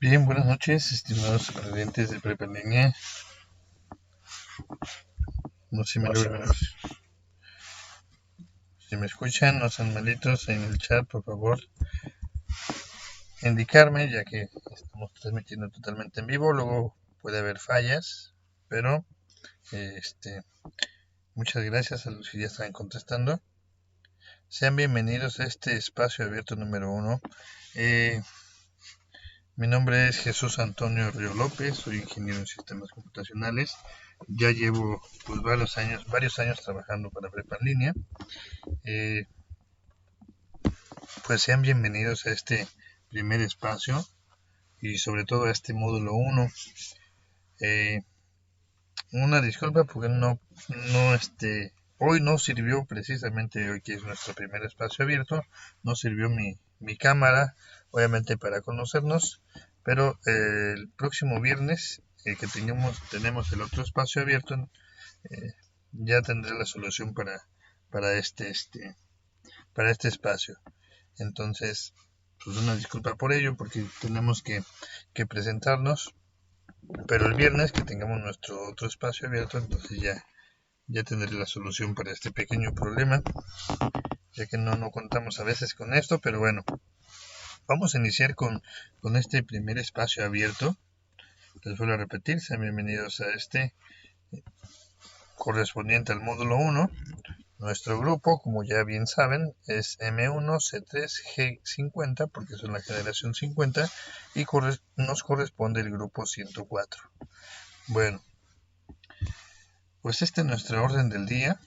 Bien, buenas noches, estimados supervivientes de Prepa en Línea. No sé si me escuchan, no sean malitos en el chat, por favor, indicarme, ya que estamos transmitiendo totalmente en vivo. Luego puede haber fallas, pero muchas gracias a los que ya están contestando. Sean bienvenidos a este espacio abierto número 1. Mi nombre es Jesús Antonio Río López, soy ingeniero en sistemas computacionales. Ya llevo pues varios años trabajando para Prepa en Línea. Pues sean bienvenidos a este primer espacio y sobre todo a este módulo 1. Una disculpa porque hoy no sirvió, precisamente hoy que es nuestro primer espacio abierto, no sirvió mi cámara, obviamente para conocernos, pero el próximo viernes que tenemos el otro espacio abierto, ya tendré la solución para este espacio. Entonces, pues una disculpa por ello, porque tenemos que presentarnos, pero el viernes que tengamos nuestro otro espacio abierto, entonces ya tendré la solución para este pequeño problema, ya que no contamos a veces con esto, pero bueno, vamos a iniciar con este primer espacio abierto. Les vuelvo a repetir, sean bienvenidos a este correspondiente al módulo 1. Nuestro grupo, como ya bien saben, es M1C3G50, porque son la generación 50, y nos corresponde el grupo 104. Bueno, pues este es nuestro orden del día.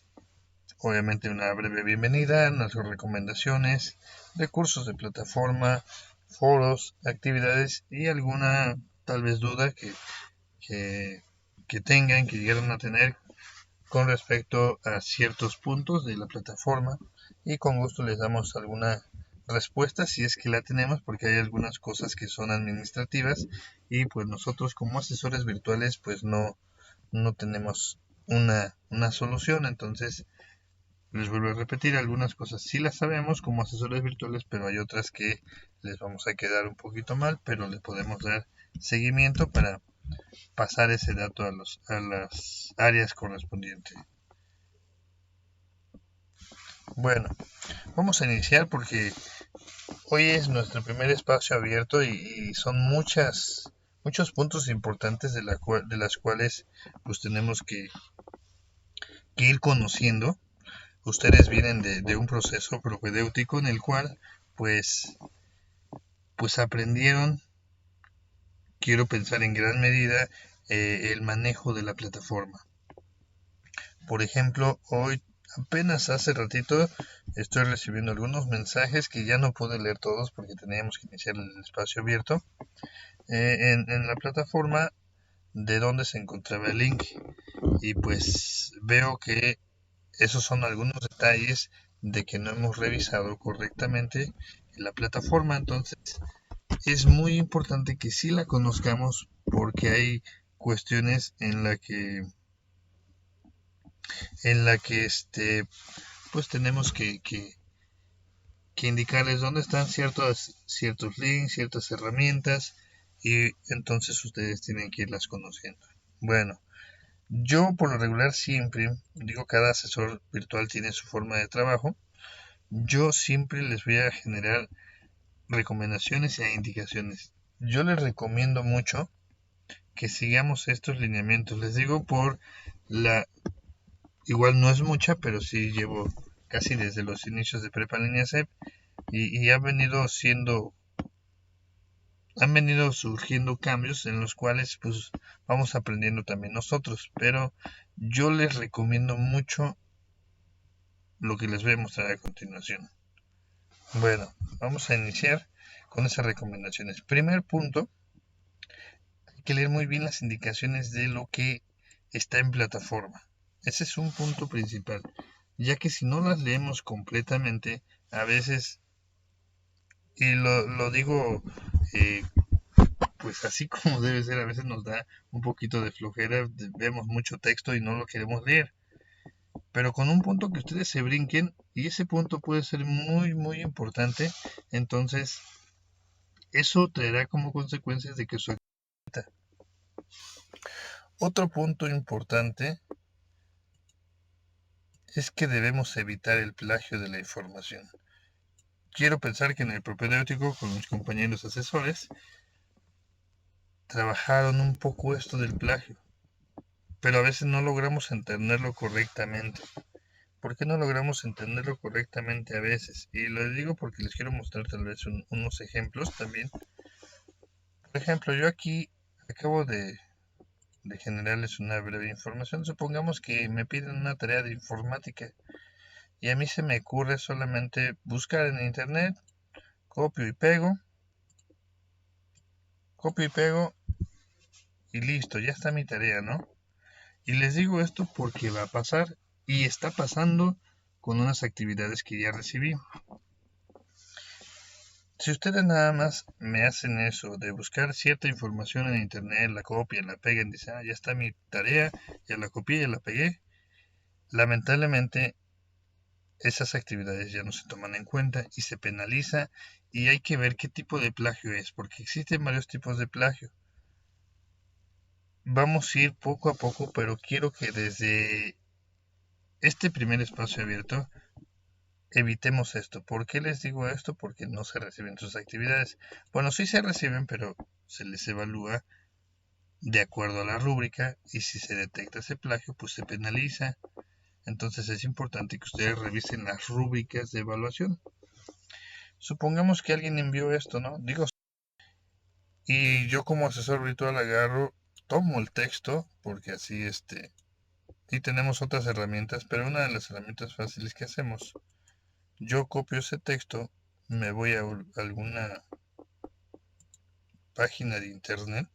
Obviamente una breve bienvenida, nuestras recomendaciones, recursos de plataforma, foros, actividades y alguna tal vez duda que tengan, que llegaron a tener con respecto a ciertos puntos de la plataforma, y con gusto les damos alguna respuesta si es que la tenemos, porque hay algunas cosas que son administrativas y pues nosotros como asesores virtuales pues no tenemos una solución. Entonces les vuelvo a repetir, algunas cosas sí las sabemos como asesores virtuales, pero hay otras que les vamos a quedar un poquito mal, pero le podemos dar seguimiento para pasar ese dato a las áreas correspondientes. Bueno, vamos a iniciar porque hoy es nuestro primer espacio abierto y son muchos puntos importantes de las cuales pues tenemos que ir conociendo. Ustedes vienen de un proceso propedéutico en el cual pues aprendieron, quiero pensar en gran medida, el manejo de la plataforma. Por ejemplo, hoy apenas hace ratito estoy recibiendo algunos mensajes que ya no pude leer todos porque teníamos que iniciar el espacio abierto en la plataforma de donde se encontraba el link, y pues veo que esos son algunos detalles de que no hemos revisado correctamente la plataforma. Entonces es muy importante que sí la conozcamos, porque hay cuestiones en la que pues tenemos que indicarles dónde están ciertos links, ciertas herramientas, y entonces ustedes tienen que irlas conociendo. Bueno, yo por lo regular siempre digo, cada asesor virtual tiene su forma de trabajo. Yo siempre les voy a generar recomendaciones e indicaciones. Yo les recomiendo mucho que sigamos estos lineamientos. Les digo igual no es mucha, pero sí llevo casi desde los inicios de Prepa en Línea CEP, y han venido surgiendo cambios en los cuales pues vamos aprendiendo también nosotros, pero yo les recomiendo mucho lo que les voy a mostrar a continuación. Bueno, vamos a iniciar con esas recomendaciones. Primer punto, hay que leer muy bien las indicaciones de lo que está en plataforma. Ese es un punto principal, ya que si no las leemos completamente, a veces, y lo digo pues así como debe ser, a veces nos da un poquito de flojera, vemos mucho texto y no lo queremos leer. Pero con un punto que ustedes se brinquen, y ese punto puede ser muy importante, entonces eso traerá como consecuencias de que su actividad. Otro punto importante es que debemos evitar el plagio de la información. Quiero pensar que en el propedéutico, con mis compañeros asesores, trabajaron un poco esto del plagio, pero a veces no logramos entenderlo correctamente. ¿Por qué no logramos entenderlo correctamente a veces? Y lo digo porque les quiero mostrar tal vez unos ejemplos también. Por ejemplo, yo aquí acabo de generarles una breve información. Supongamos que me piden una tarea de informática y a mí se me ocurre solamente buscar en internet, copio y pego y listo, ya está mi tarea, ¿no? Y les digo esto porque va a pasar y está pasando con unas actividades que ya recibí. Si ustedes nada más me hacen eso de buscar cierta información en internet, la copian, la pegan, dicen, ya está mi tarea, ya la copié, ya la pegué, lamentablemente esas actividades ya no se toman en cuenta y se penaliza, y hay que ver qué tipo de plagio es, porque existen varios tipos de plagio. Vamos a ir poco a poco, pero quiero que desde este primer espacio abierto evitemos esto. ¿Por qué les digo esto? Porque no se reciben sus actividades. Bueno, sí se reciben, pero se les evalúa de acuerdo a la rúbrica, y si se detecta ese plagio, pues se penaliza. Entonces es importante que ustedes revisen las rúbricas de evaluación. Supongamos que alguien envió esto, ¿no? Y yo como asesor virtual agarro, tomo el texto, porque así y tenemos otras herramientas, pero una de las herramientas fáciles que hacemos, yo copio ese texto, me voy a alguna página de internet,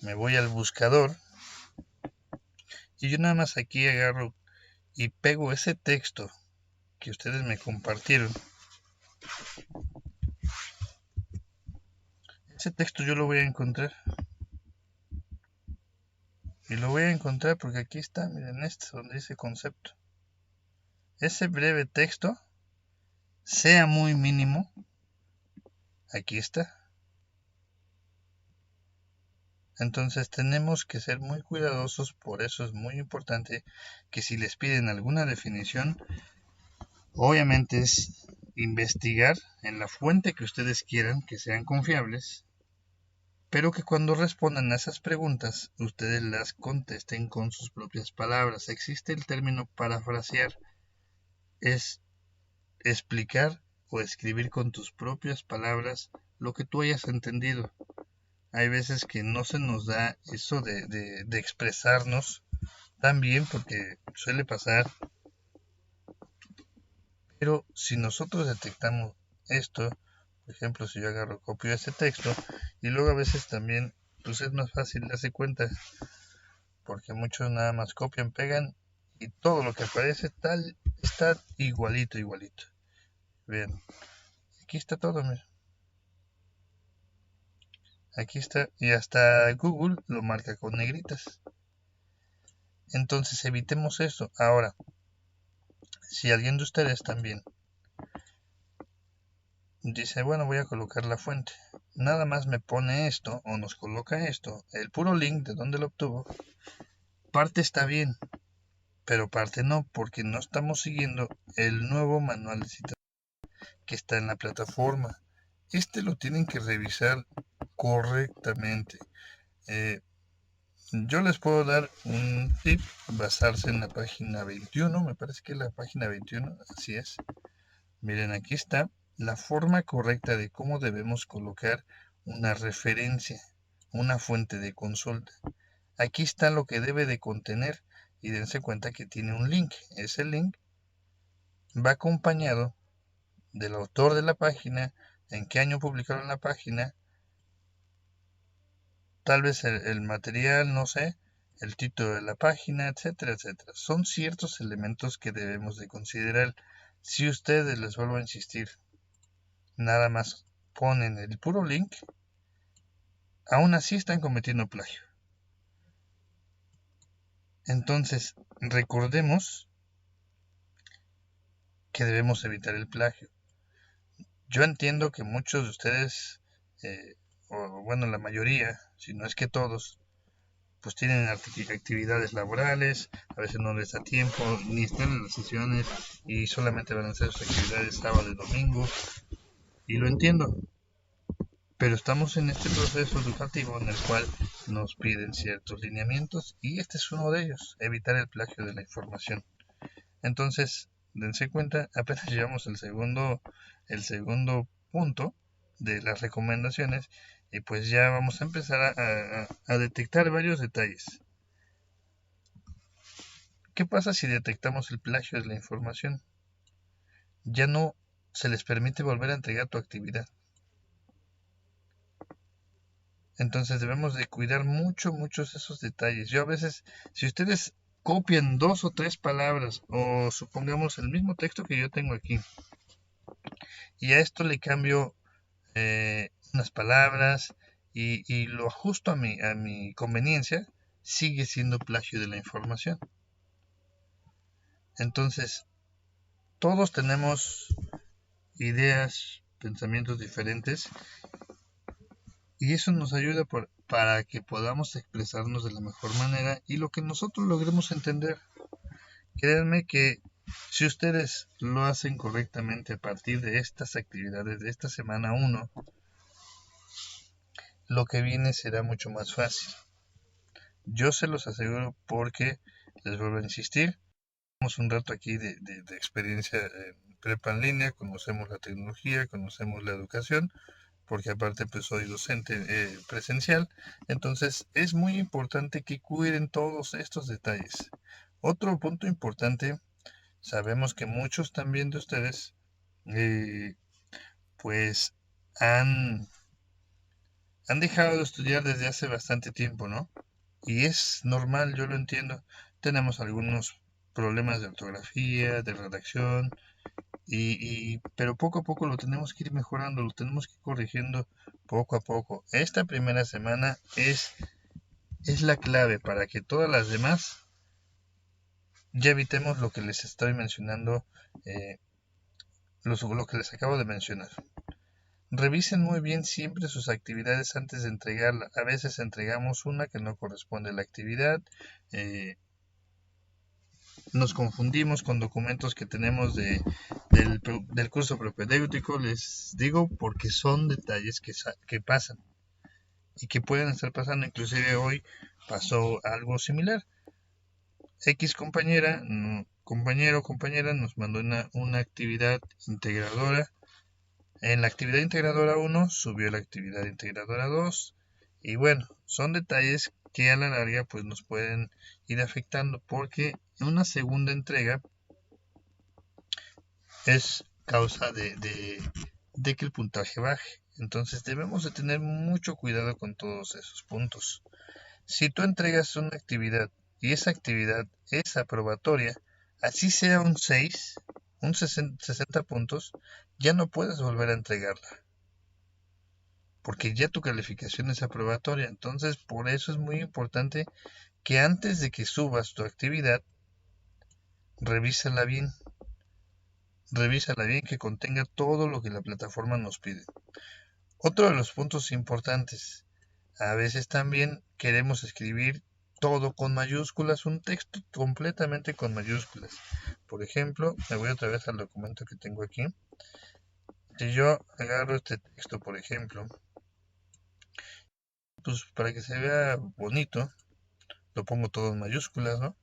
me voy al buscador, y yo nada más aquí agarro y pego ese texto que ustedes me compartieron. Ese texto yo lo voy a encontrar. Y lo voy a encontrar porque aquí está, miren, donde dice concepto. Ese breve texto, sea muy mínimo, aquí está. Entonces tenemos que ser muy cuidadosos, por eso es muy importante que si les piden alguna definición, obviamente es investigar en la fuente que ustedes quieran, que sean confiables, pero que cuando respondan a esas preguntas, ustedes las contesten con sus propias palabras. Existe el término parafrasear, es explicar o escribir con tus propias palabras lo que tú hayas entendido. Hay veces que no se nos da eso de expresarnos tan bien, porque suele pasar, pero si nosotros detectamos esto, por ejemplo, si yo agarro, copio ese texto, y luego a veces también, pues es más fácil darse cuenta, porque muchos nada más copian, pegan, y todo lo que aparece tal está igualito. Bien, aquí está todo, mira. Aquí está, y hasta Google lo marca con negritas. Entonces evitemos esto. Ahora, si alguien de ustedes también dice, bueno, voy a colocar la fuente, nada más me pone esto o nos coloca esto, el puro link de donde lo obtuvo, parte está bien, pero parte no, porque no estamos siguiendo el nuevo manual de citación que está en la plataforma. Lo tienen que revisar correctamente. Yo les puedo dar un tip, basarse en la página 21, me parece que es la página 21, así es. Miren, aquí está la forma correcta de cómo debemos colocar una referencia, una fuente de consulta. Aquí está lo que debe de contener y dense cuenta que tiene un link. Ese link va acompañado del autor de la página, en qué año publicaron la página, tal vez el material, no sé, el título de la página, etcétera, etcétera. Son ciertos elementos que debemos de considerar. Si ustedes, les vuelvo a insistir, nada más ponen el puro link, aún así están cometiendo plagio. Entonces, recordemos que debemos evitar el plagio. Yo entiendo que muchos de ustedes, o bueno, la mayoría, si no es que todos, pues tienen actividades laborales, a veces no les da tiempo, ni están en las sesiones y solamente van a hacer sus actividades sábado y domingo, y lo entiendo, pero estamos en este proceso educativo en el cual nos piden ciertos lineamientos y este es uno de ellos, evitar el plagio de la información. Entonces, dense cuenta, apenas llevamos el segundo punto de las recomendaciones y pues ya vamos a empezar a detectar varios detalles. ¿Qué pasa si detectamos el plagio de la información? Ya no se les permite volver a entregar tu actividad. Entonces debemos de cuidar muchos esos detalles. Yo a veces, si ustedes copian 2 o 3 palabras o supongamos el mismo texto que yo tengo aquí y a esto le cambio unas palabras y lo ajusto a mi conveniencia, sigue siendo plagio de la información. Entonces, todos tenemos ideas, pensamientos diferentes y eso nos ayuda para que podamos expresarnos de la mejor manera y lo que nosotros logremos entender. Créanme que si ustedes lo hacen correctamente a partir de estas actividades de esta semana 1, lo que viene será mucho más fácil. Yo se los aseguro porque, les vuelvo a insistir, tenemos un rato aquí de experiencia en prepa en línea, conocemos la tecnología, conocemos la educación, porque aparte pues soy docente presencial, entonces es muy importante que cuiden todos estos detalles. Otro punto importante, sabemos que muchos también de ustedes pues han dejado de estudiar desde hace bastante tiempo, ¿no? Y es normal, yo lo entiendo. Tenemos algunos problemas de ortografía, de redacción, pero poco a poco lo tenemos que ir mejorando, lo tenemos que ir corrigiendo poco a poco. Esta primera semana es la clave para que todas las demás ya evitemos lo que les estoy mencionando, lo que les acabo de mencionar. Revisen muy bien siempre sus actividades antes de entregarla. A veces entregamos una que no corresponde a la actividad. Nos confundimos con documentos que tenemos del curso propedéutico, les digo, porque son detalles que pasan y que pueden estar pasando. Inclusive hoy pasó algo similar. X compañera, compañero o compañera nos mandó una actividad integradora. En la actividad integradora 1 subió la actividad integradora 2 y bueno, son detalles que a la larga pues nos pueden ir afectando porque una segunda entrega es causa de que el puntaje baje. Entonces debemos de tener mucho cuidado con todos esos puntos. Si tú entregas una actividad y esa actividad es aprobatoria, así sea un 6, un 60 puntos, ya no puedes volver a entregarla. Porque ya tu calificación es aprobatoria. Entonces, por eso es muy importante que antes de que subas tu actividad, revísala bien. Revísala bien, que contenga todo lo que la plataforma nos pide. Otro de los puntos importantes, a veces también queremos escribir todo con mayúsculas, un texto completamente con mayúsculas. Por ejemplo, me voy otra vez al documento que tengo aquí. Si yo agarro este texto, por ejemplo, pues para que se vea bonito, lo pongo todo en mayúsculas, ¿no?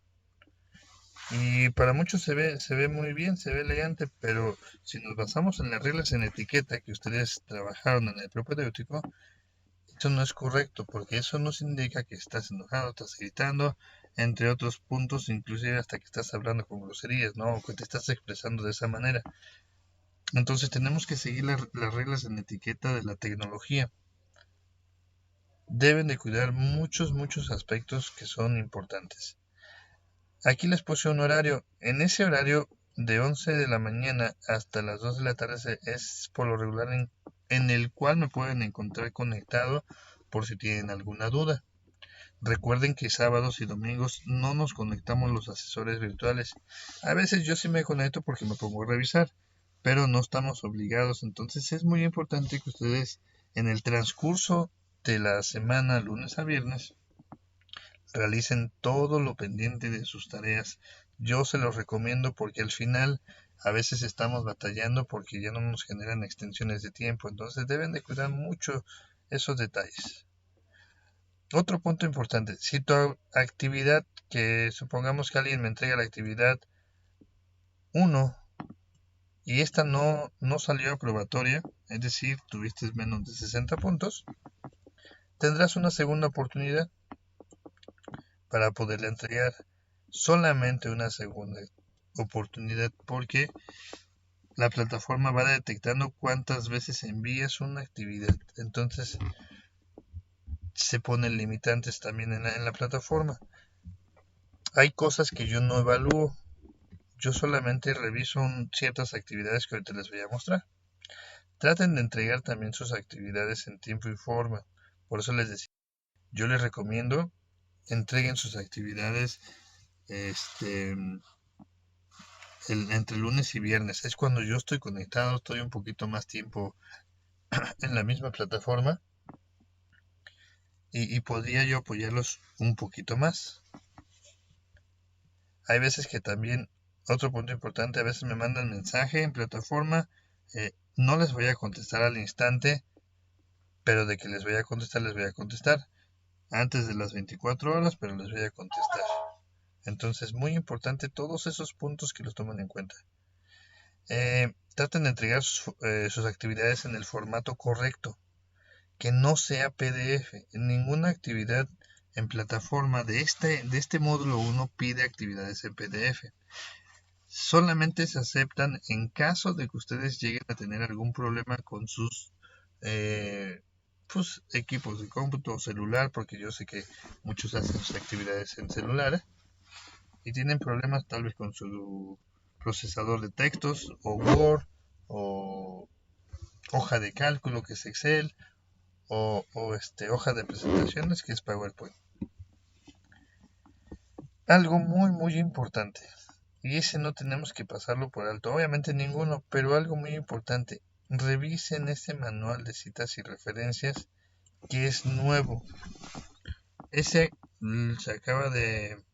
Y para muchos se ve muy bien, se ve elegante, pero si nos basamos en las reglas en etiqueta que ustedes trabajaron en el propedéutico, esto no es correcto, porque eso nos indica que estás enojado, estás gritando, entre otros puntos, inclusive hasta que estás hablando con groserías, ¿no? O que te estás expresando de esa manera. Entonces tenemos que seguir las reglas en etiqueta de la tecnología. Deben de cuidar muchos aspectos que son importantes. Aquí les puse un horario. En ese horario de 11 de la mañana hasta las 2 de la tarde es por lo regular en el cual me pueden encontrar conectado por si tienen alguna duda. Recuerden que sábados y domingos no nos conectamos los asesores virtuales. A veces yo sí me conecto porque me pongo a revisar, pero no estamos obligados. Entonces es muy importante que ustedes en el transcurso de la semana, lunes a viernes, realicen todo lo pendiente de sus tareas. Yo se los recomiendo porque al final a veces estamos batallando porque ya no nos generan extensiones de tiempo. Entonces deben de cuidar mucho esos detalles. Otro punto importante, si tu actividad, que supongamos que alguien me entrega la actividad 1 y esta no salió aprobatoria, es decir, tuviste menos de 60 puntos, tendrás una segunda oportunidad para poderla entregar. Solamente una segunda oportunidad, porque la plataforma va detectando cuántas veces envías una actividad. Entonces se ponen limitantes también en la plataforma. Hay cosas que yo no evalúo. Yo solamente reviso ciertas actividades que ahorita les voy a mostrar. Traten de entregar también sus actividades en tiempo y forma. Por eso les decía, yo les recomiendo entreguen sus actividades entre lunes y viernes. Es cuando yo estoy conectado, estoy un poquito más tiempo en la misma plataforma y podría yo apoyarlos un poquito más. Hay veces que también, otro punto importante, a veces me mandan mensaje en plataforma, no les voy a contestar al instante, pero de que les voy a contestar antes de las 24 horas, pero les voy a contestar. Entonces, muy importante todos esos puntos que los tomen en cuenta. Traten de entregar sus actividades en el formato correcto, que no sea PDF. Ninguna actividad en plataforma de este módulo 1 pide actividades en PDF. Solamente se aceptan en caso de que ustedes lleguen a tener algún problema con sus equipos de cómputo o celular, porque yo sé que muchos hacen sus actividades en celular y tienen problemas tal vez con su procesador de textos o Word o hoja de cálculo que es Excel o hoja de presentaciones que es PowerPoint. Algo muy importante, y ese no tenemos que pasarlo por alto, obviamente ninguno, pero algo muy importante, revisen este manual de citas y referencias que es nuevo. Ese se acaba de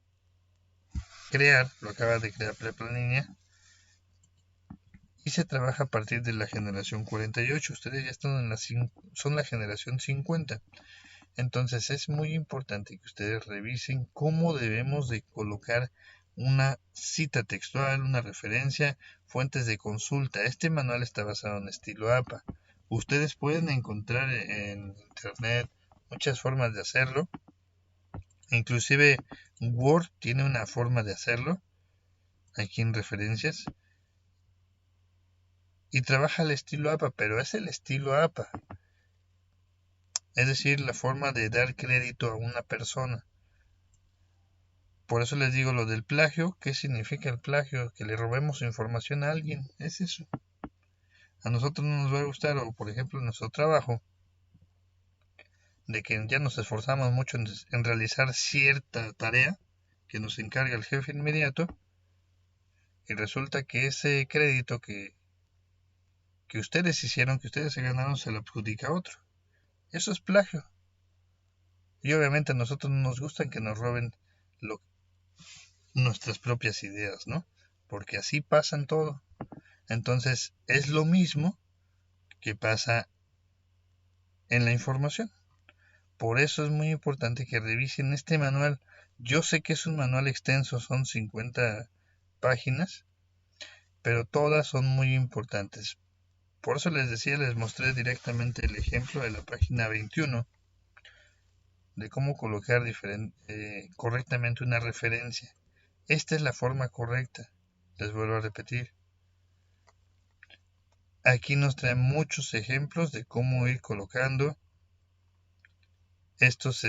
crear, lo acaba de crear Preplanínea y se trabaja a partir de la generación 48. Ustedes ya están son la generación 50. Entonces es muy importante que ustedes revisen cómo debemos de colocar una cita textual, una referencia, fuentes de consulta. Este manual está basado en estilo APA. Ustedes pueden encontrar en internet muchas formas de hacerlo. Inclusive Word tiene una forma de hacerlo aquí en referencias. Y trabaja el estilo APA, pero es el estilo APA. Es decir, la forma de dar crédito a una persona. Por eso les digo lo del plagio. ¿Qué significa el plagio? Que le robemos información a alguien. Es eso. A nosotros no nos va a gustar, o por ejemplo en nuestro trabajo, de que ya nos esforzamos mucho en realizar cierta tarea que nos encarga el jefe inmediato, y resulta que ese crédito que ustedes hicieron, que ustedes se ganaron, se lo adjudica a otro. Eso es plagio. Y obviamente a nosotros no nos gusta que nos roben nuestras propias ideas, ¿no? Porque así pasa en todo. Entonces es lo mismo que pasa en la información. Por eso es muy importante que revisen este manual. Yo sé que es un manual extenso, son 50 páginas, pero todas son muy importantes. Por eso les decía, les mostré directamente el ejemplo de la página 21, de cómo colocar correctamente una referencia. Esta es la forma correcta. Les vuelvo a repetir. Aquí nos trae muchos ejemplos de cómo ir colocando estas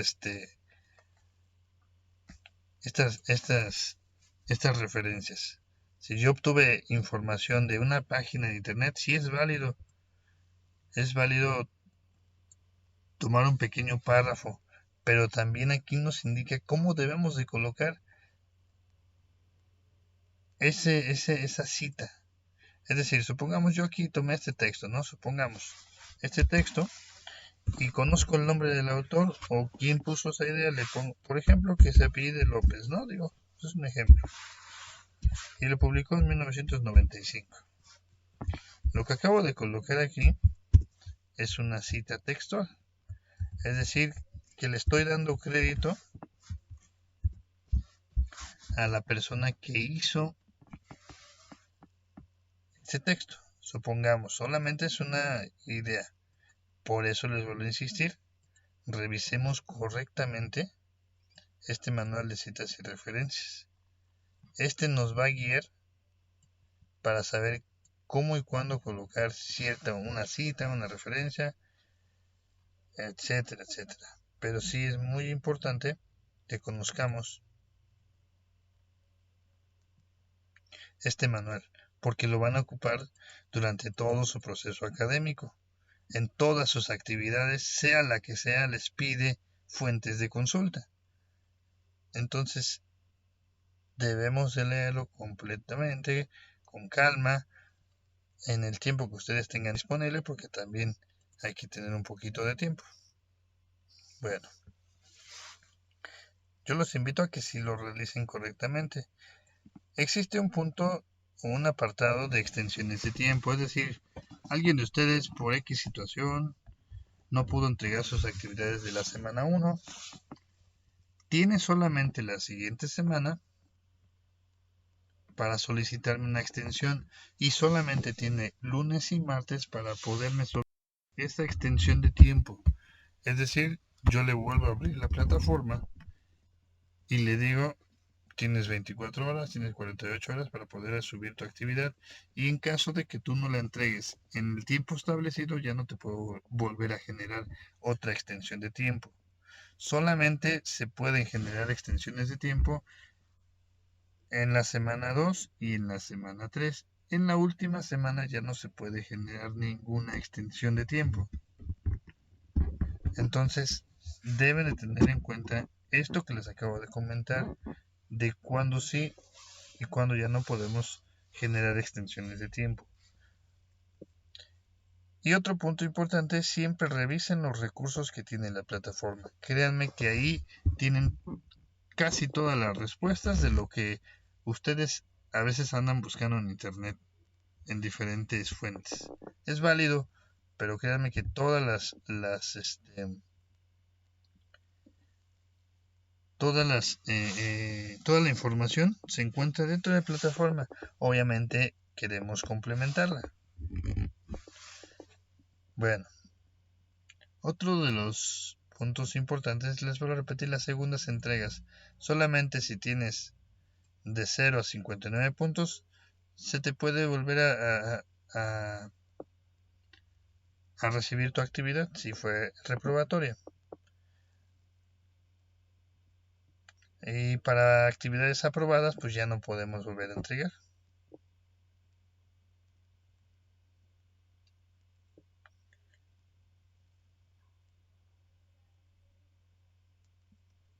referencias. Si yo obtuve información de una página de internet, sí es válido tomar un pequeño párrafo, pero también aquí nos indica cómo debemos de colocar esa cita. Es decir, supongamos yo aquí tomé este texto, ¿no? Supongamos este texto y conozco el nombre del autor o quien puso esa idea, le pongo, por ejemplo, que se apellide López, ¿no? Digo, es un ejemplo. Y lo publicó en 1995. Lo que acabo de colocar aquí es una cita textual. Es decir, que le estoy dando crédito a la persona que hizo ese texto. Supongamos, solamente es una idea. Por eso les vuelvo a insistir, revisemos correctamente este manual de citas y referencias. Este nos va a guiar para saber cómo y cuándo colocar una cita, una referencia, etcétera, etcétera. Pero sí es muy importante que conozcamos este manual, porque lo van a ocupar durante todo su proceso académico. En todas sus actividades, sea la que sea, les pide fuentes de consulta. Entonces, debemos de leerlo completamente, con calma, en el tiempo que ustedes tengan disponible, porque también hay que tener un poquito de tiempo. Bueno, yo los invito a que si lo realicen correctamente. Existe un punto o un apartado de extensiones de tiempo, es decir, alguien de ustedes por X situación no pudo entregar sus actividades de la semana 1, tiene solamente la siguiente semana para solicitarme una extensión y solamente tiene lunes y martes para poderme solicitar esta extensión de tiempo. Es decir, yo le vuelvo a abrir la plataforma y le digo, tienes 24 horas, tienes 48 horas para poder subir tu actividad y en caso de que tú no la entregues en el tiempo establecido, ya no te puedo volver a generar otra extensión de tiempo. Solamente se pueden generar extensiones de tiempo en la semana 2 y en la semana 3. En la última semana ya no se puede generar ninguna extensión de tiempo. Entonces, deben de tener en cuenta esto que les acabo de comentar, de cuándo sí y cuándo ya no podemos generar extensiones de tiempo. Y otro punto importante, siempre revisen los recursos que tiene la plataforma. Créanme que ahí tienen casi todas las respuestas de lo que ustedes a veces andan buscando en internet en diferentes fuentes. Es válido, pero créanme que toda la información se encuentra dentro de la plataforma. Obviamente queremos complementarla. Bueno, otro de los puntos importantes, les voy a repetir las segundas entregas. Solamente si tienes de 0 a 59 puntos, se te puede volver a recibir tu actividad si fue reprobatoria. Y para actividades aprobadas, pues ya no podemos volver a entregar.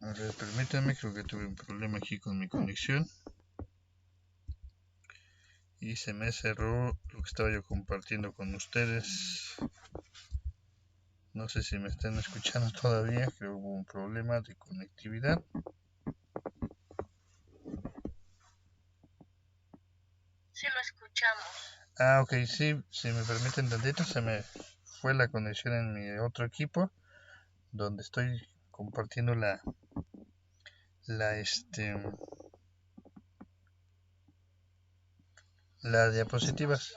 A ver, permítanme, creo que tuve un problema aquí con mi conexión. Y se me cerró lo que estaba yo compartiendo con ustedes. No sé si me están escuchando todavía, creo que hubo un problema de conectividad. Sí, lo escuchamos. Ok, sí, si me permiten tantito, se me fue la conexión en mi otro equipo, donde estoy compartiendo las diapositivas.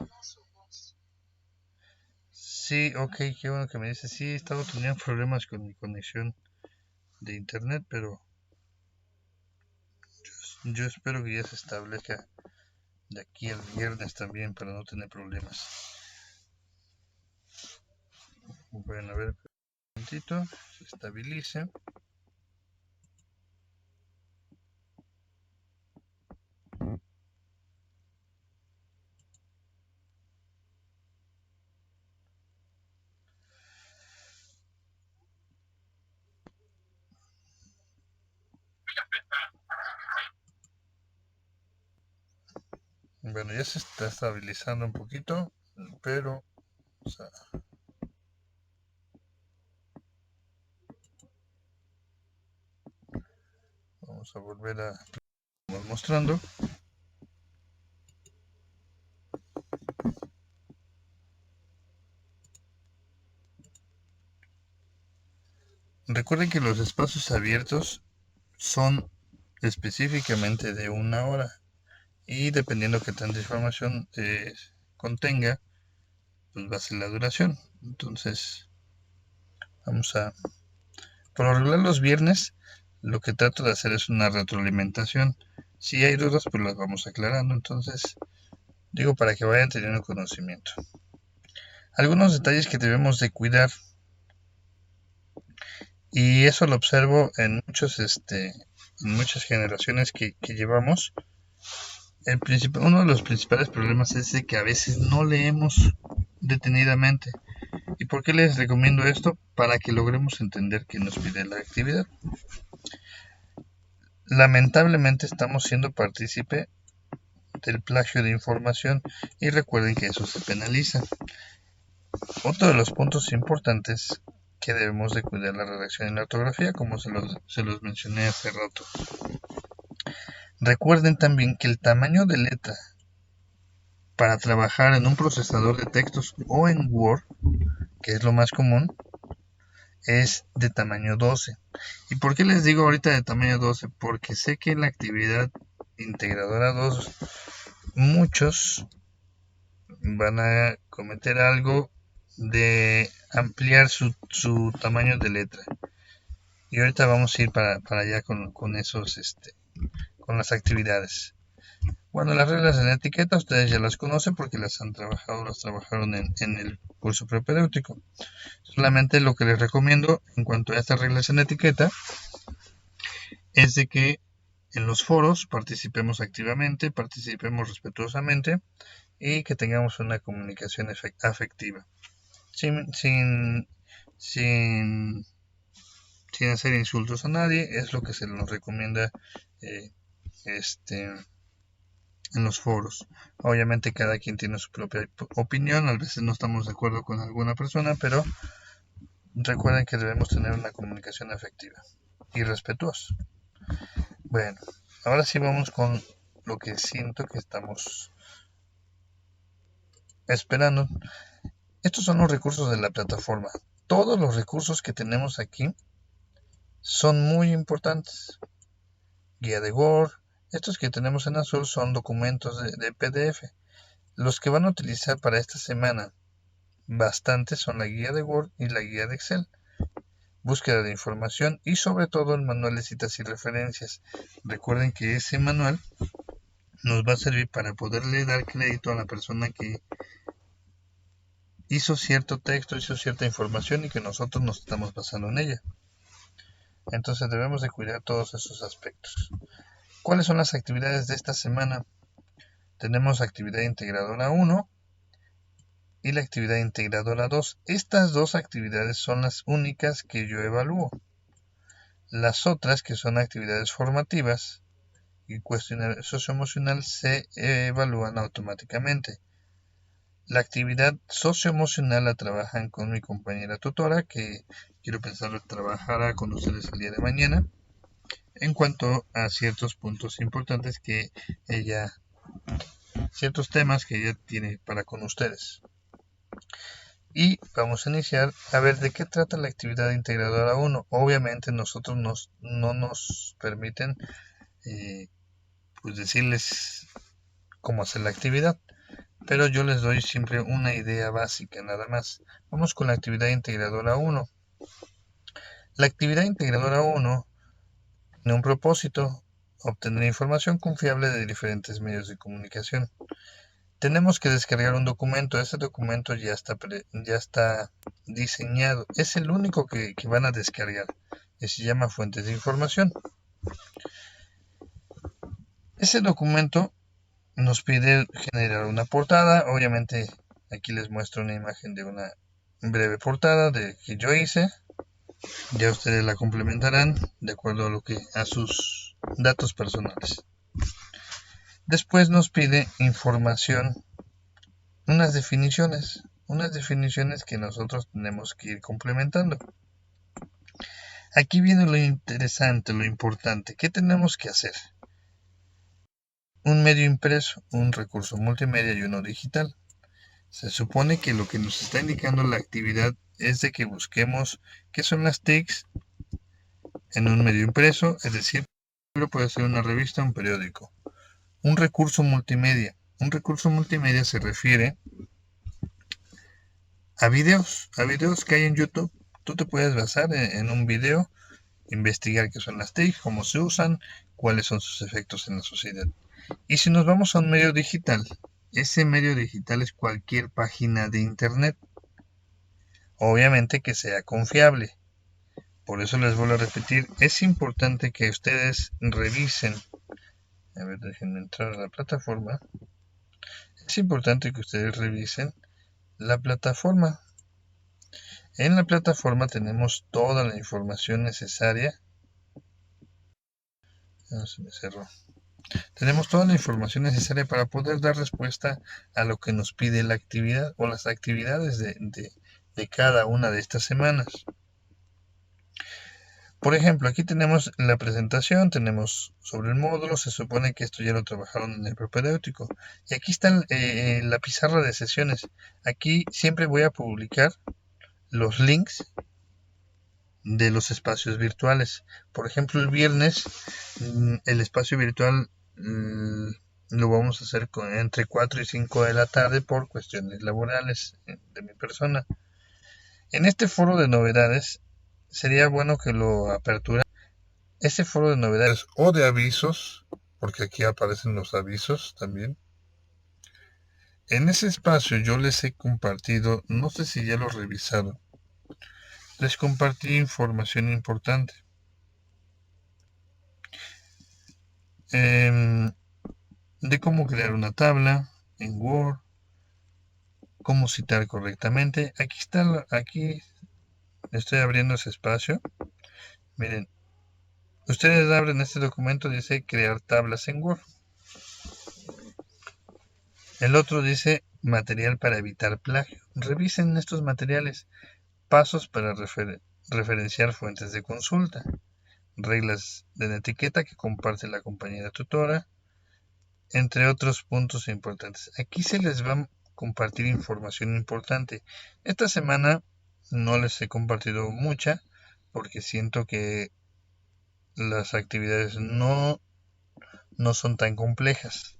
Sí, ok, qué bueno que me dice. Sí, he estado teniendo problemas con mi conexión de internet, pero yo espero que ya se establezca de aquí al viernes también para no tener problemas. Bueno, a ver un momentito, se estabilice. Bueno, ya se está estabilizando un poquito, pero o sea, vamos a volver a mostrando. Recuerden que los espacios abiertos son específicamente de 1 hora y dependiendo que tanta información contenga, pues va a ser la duración. Entonces, vamos a... Por lo regular los viernes lo que trato de hacer es una retroalimentación. Si hay dudas, pues las vamos aclarando. Entonces, digo para que vayan teniendo conocimiento. Algunos detalles que debemos de cuidar, y eso lo observo en muchas generaciones que llevamos. Uno de los principales problemas es de que a veces no leemos detenidamente. ¿Y por qué les recomiendo esto? Para que logremos entender qué nos pide la actividad. Lamentablemente estamos siendo partícipe del plagio de información y recuerden que eso se penaliza. Otro de los puntos importantes que debemos de cuidar la redacción y la ortografía, como se los mencioné hace rato. Recuerden también que el tamaño de letra para trabajar en un procesador de textos o en Word, que es lo más común, es de tamaño 12. ¿Y por qué les digo ahorita de tamaño 12? Porque sé que en la actividad integradora 2 muchos van a cometer algo de ampliar su tamaño de letra. Y ahorita vamos a ir para allá con esos con las actividades. Bueno, las reglas en etiqueta ustedes ya las conocen porque las trabajaron en el curso propedéutico. Solamente lo que les recomiendo en cuanto a estas reglas en etiqueta es de que en los foros participemos activamente, participemos respetuosamente y que tengamos una comunicación afectiva. Sin hacer insultos a nadie, es lo que se nos recomienda en los foros. Obviamente cada quien tiene su propia opinión, a veces no estamos de acuerdo con alguna persona, pero recuerden que debemos tener una comunicación afectiva y respetuosa. Bueno, ahora sí vamos con lo que siento que estamos esperando. Estos son los recursos de la plataforma. Todos los recursos que tenemos aquí son muy importantes. Guía de Word. Estos que tenemos en azul son documentos de PDF. Los que van a utilizar para esta semana bastante son la guía de Word y la guía de Excel. Búsqueda de información y sobre todo el manual de citas y referencias. Recuerden que ese manual nos va a servir para poderle dar crédito a la persona que hizo cierto texto, hizo cierta información y que nosotros nos estamos basando en ella. Entonces debemos de cuidar todos esos aspectos. ¿Cuáles son las actividades de esta semana? Tenemos actividad integradora 1 y la actividad integradora 2. Estas dos actividades son las únicas que yo evalúo. Las otras, que son actividades formativas y cuestionario socioemocional, se evalúan automáticamente. La actividad socioemocional la trabajan con mi compañera tutora, que quiero pensar trabajará con ustedes el día de mañana, en cuanto a ciertos puntos importantes que ciertos temas que ella tiene para con ustedes. Y vamos a iniciar a ver de qué trata la actividad integradora 1. Obviamente nosotros no nos permiten pues decirles cómo hacer la actividad, pero yo les doy siempre una idea básica nada más. Vamos con la actividad integradora 1. La actividad integradora 1 tiene un propósito: obtener información confiable de diferentes medios de comunicación. Tenemos que descargar un documento. Ese documento ya está diseñado. Es el único que van a descargar. Y se llama fuentes de información. Ese documento nos pide generar una portada. Obviamente aquí les muestro una imagen de una breve portada que yo hice. Ya ustedes la complementarán de acuerdo a sus datos personales. Después nos pide información, unas definiciones que nosotros tenemos que ir complementando. Aquí viene lo interesante, lo importante. ¿Qué tenemos que hacer? Un medio impreso, un recurso multimedia y uno digital. Se supone que lo que nos está indicando la actividad es de que busquemos qué son las TICs en un medio impreso, es decir, puede ser una revista o un periódico. Un recurso multimedia. Un recurso multimedia se refiere a videos que hay en YouTube. Tú te puedes basar en un video, investigar qué son las TIC, cómo se usan, cuáles son sus efectos en la sociedad. Y si nos vamos a un medio digital, ese medio digital es cualquier página de internet. Obviamente que sea confiable. Por eso les vuelvo a repetir, es importante que ustedes revisen. A ver, déjenme entrar a la plataforma. Es importante que ustedes revisen la plataforma. En la plataforma tenemos toda la información necesaria. Se me cerró. Tenemos toda la información necesaria para poder dar respuesta a lo que nos pide la actividad o las actividades de cada una de estas semanas. Por ejemplo, aquí tenemos la presentación, tenemos sobre el módulo. Se supone que esto ya lo trabajaron en el propedéutico. Y aquí está la pizarra de sesiones. Aquí siempre voy a publicar los links de los espacios virtuales. Por ejemplo, el viernes el espacio virtual lo vamos a hacer entre 4 y 5 de la tarde por cuestiones laborales de mi persona. En este foro de novedades sería bueno que lo apertura. Ese foro de novedades o de avisos, porque aquí aparecen los avisos también. En ese espacio yo les he compartido, no sé si ya lo revisaron, les compartí información importante. De cómo crear una tabla en Word, cómo citar correctamente. Aquí estoy abriendo ese espacio. Miren, ustedes abren este documento, dice crear tablas en Word. El otro dice material para evitar plagio. Revisen estos materiales. Pasos para referenciar fuentes de consulta. Reglas de la etiqueta que comparte la compañera tutora, entre otros puntos importantes. Aquí se les va a compartir información importante. Esta semana no les he compartido mucha porque siento que las actividades no son tan complejas.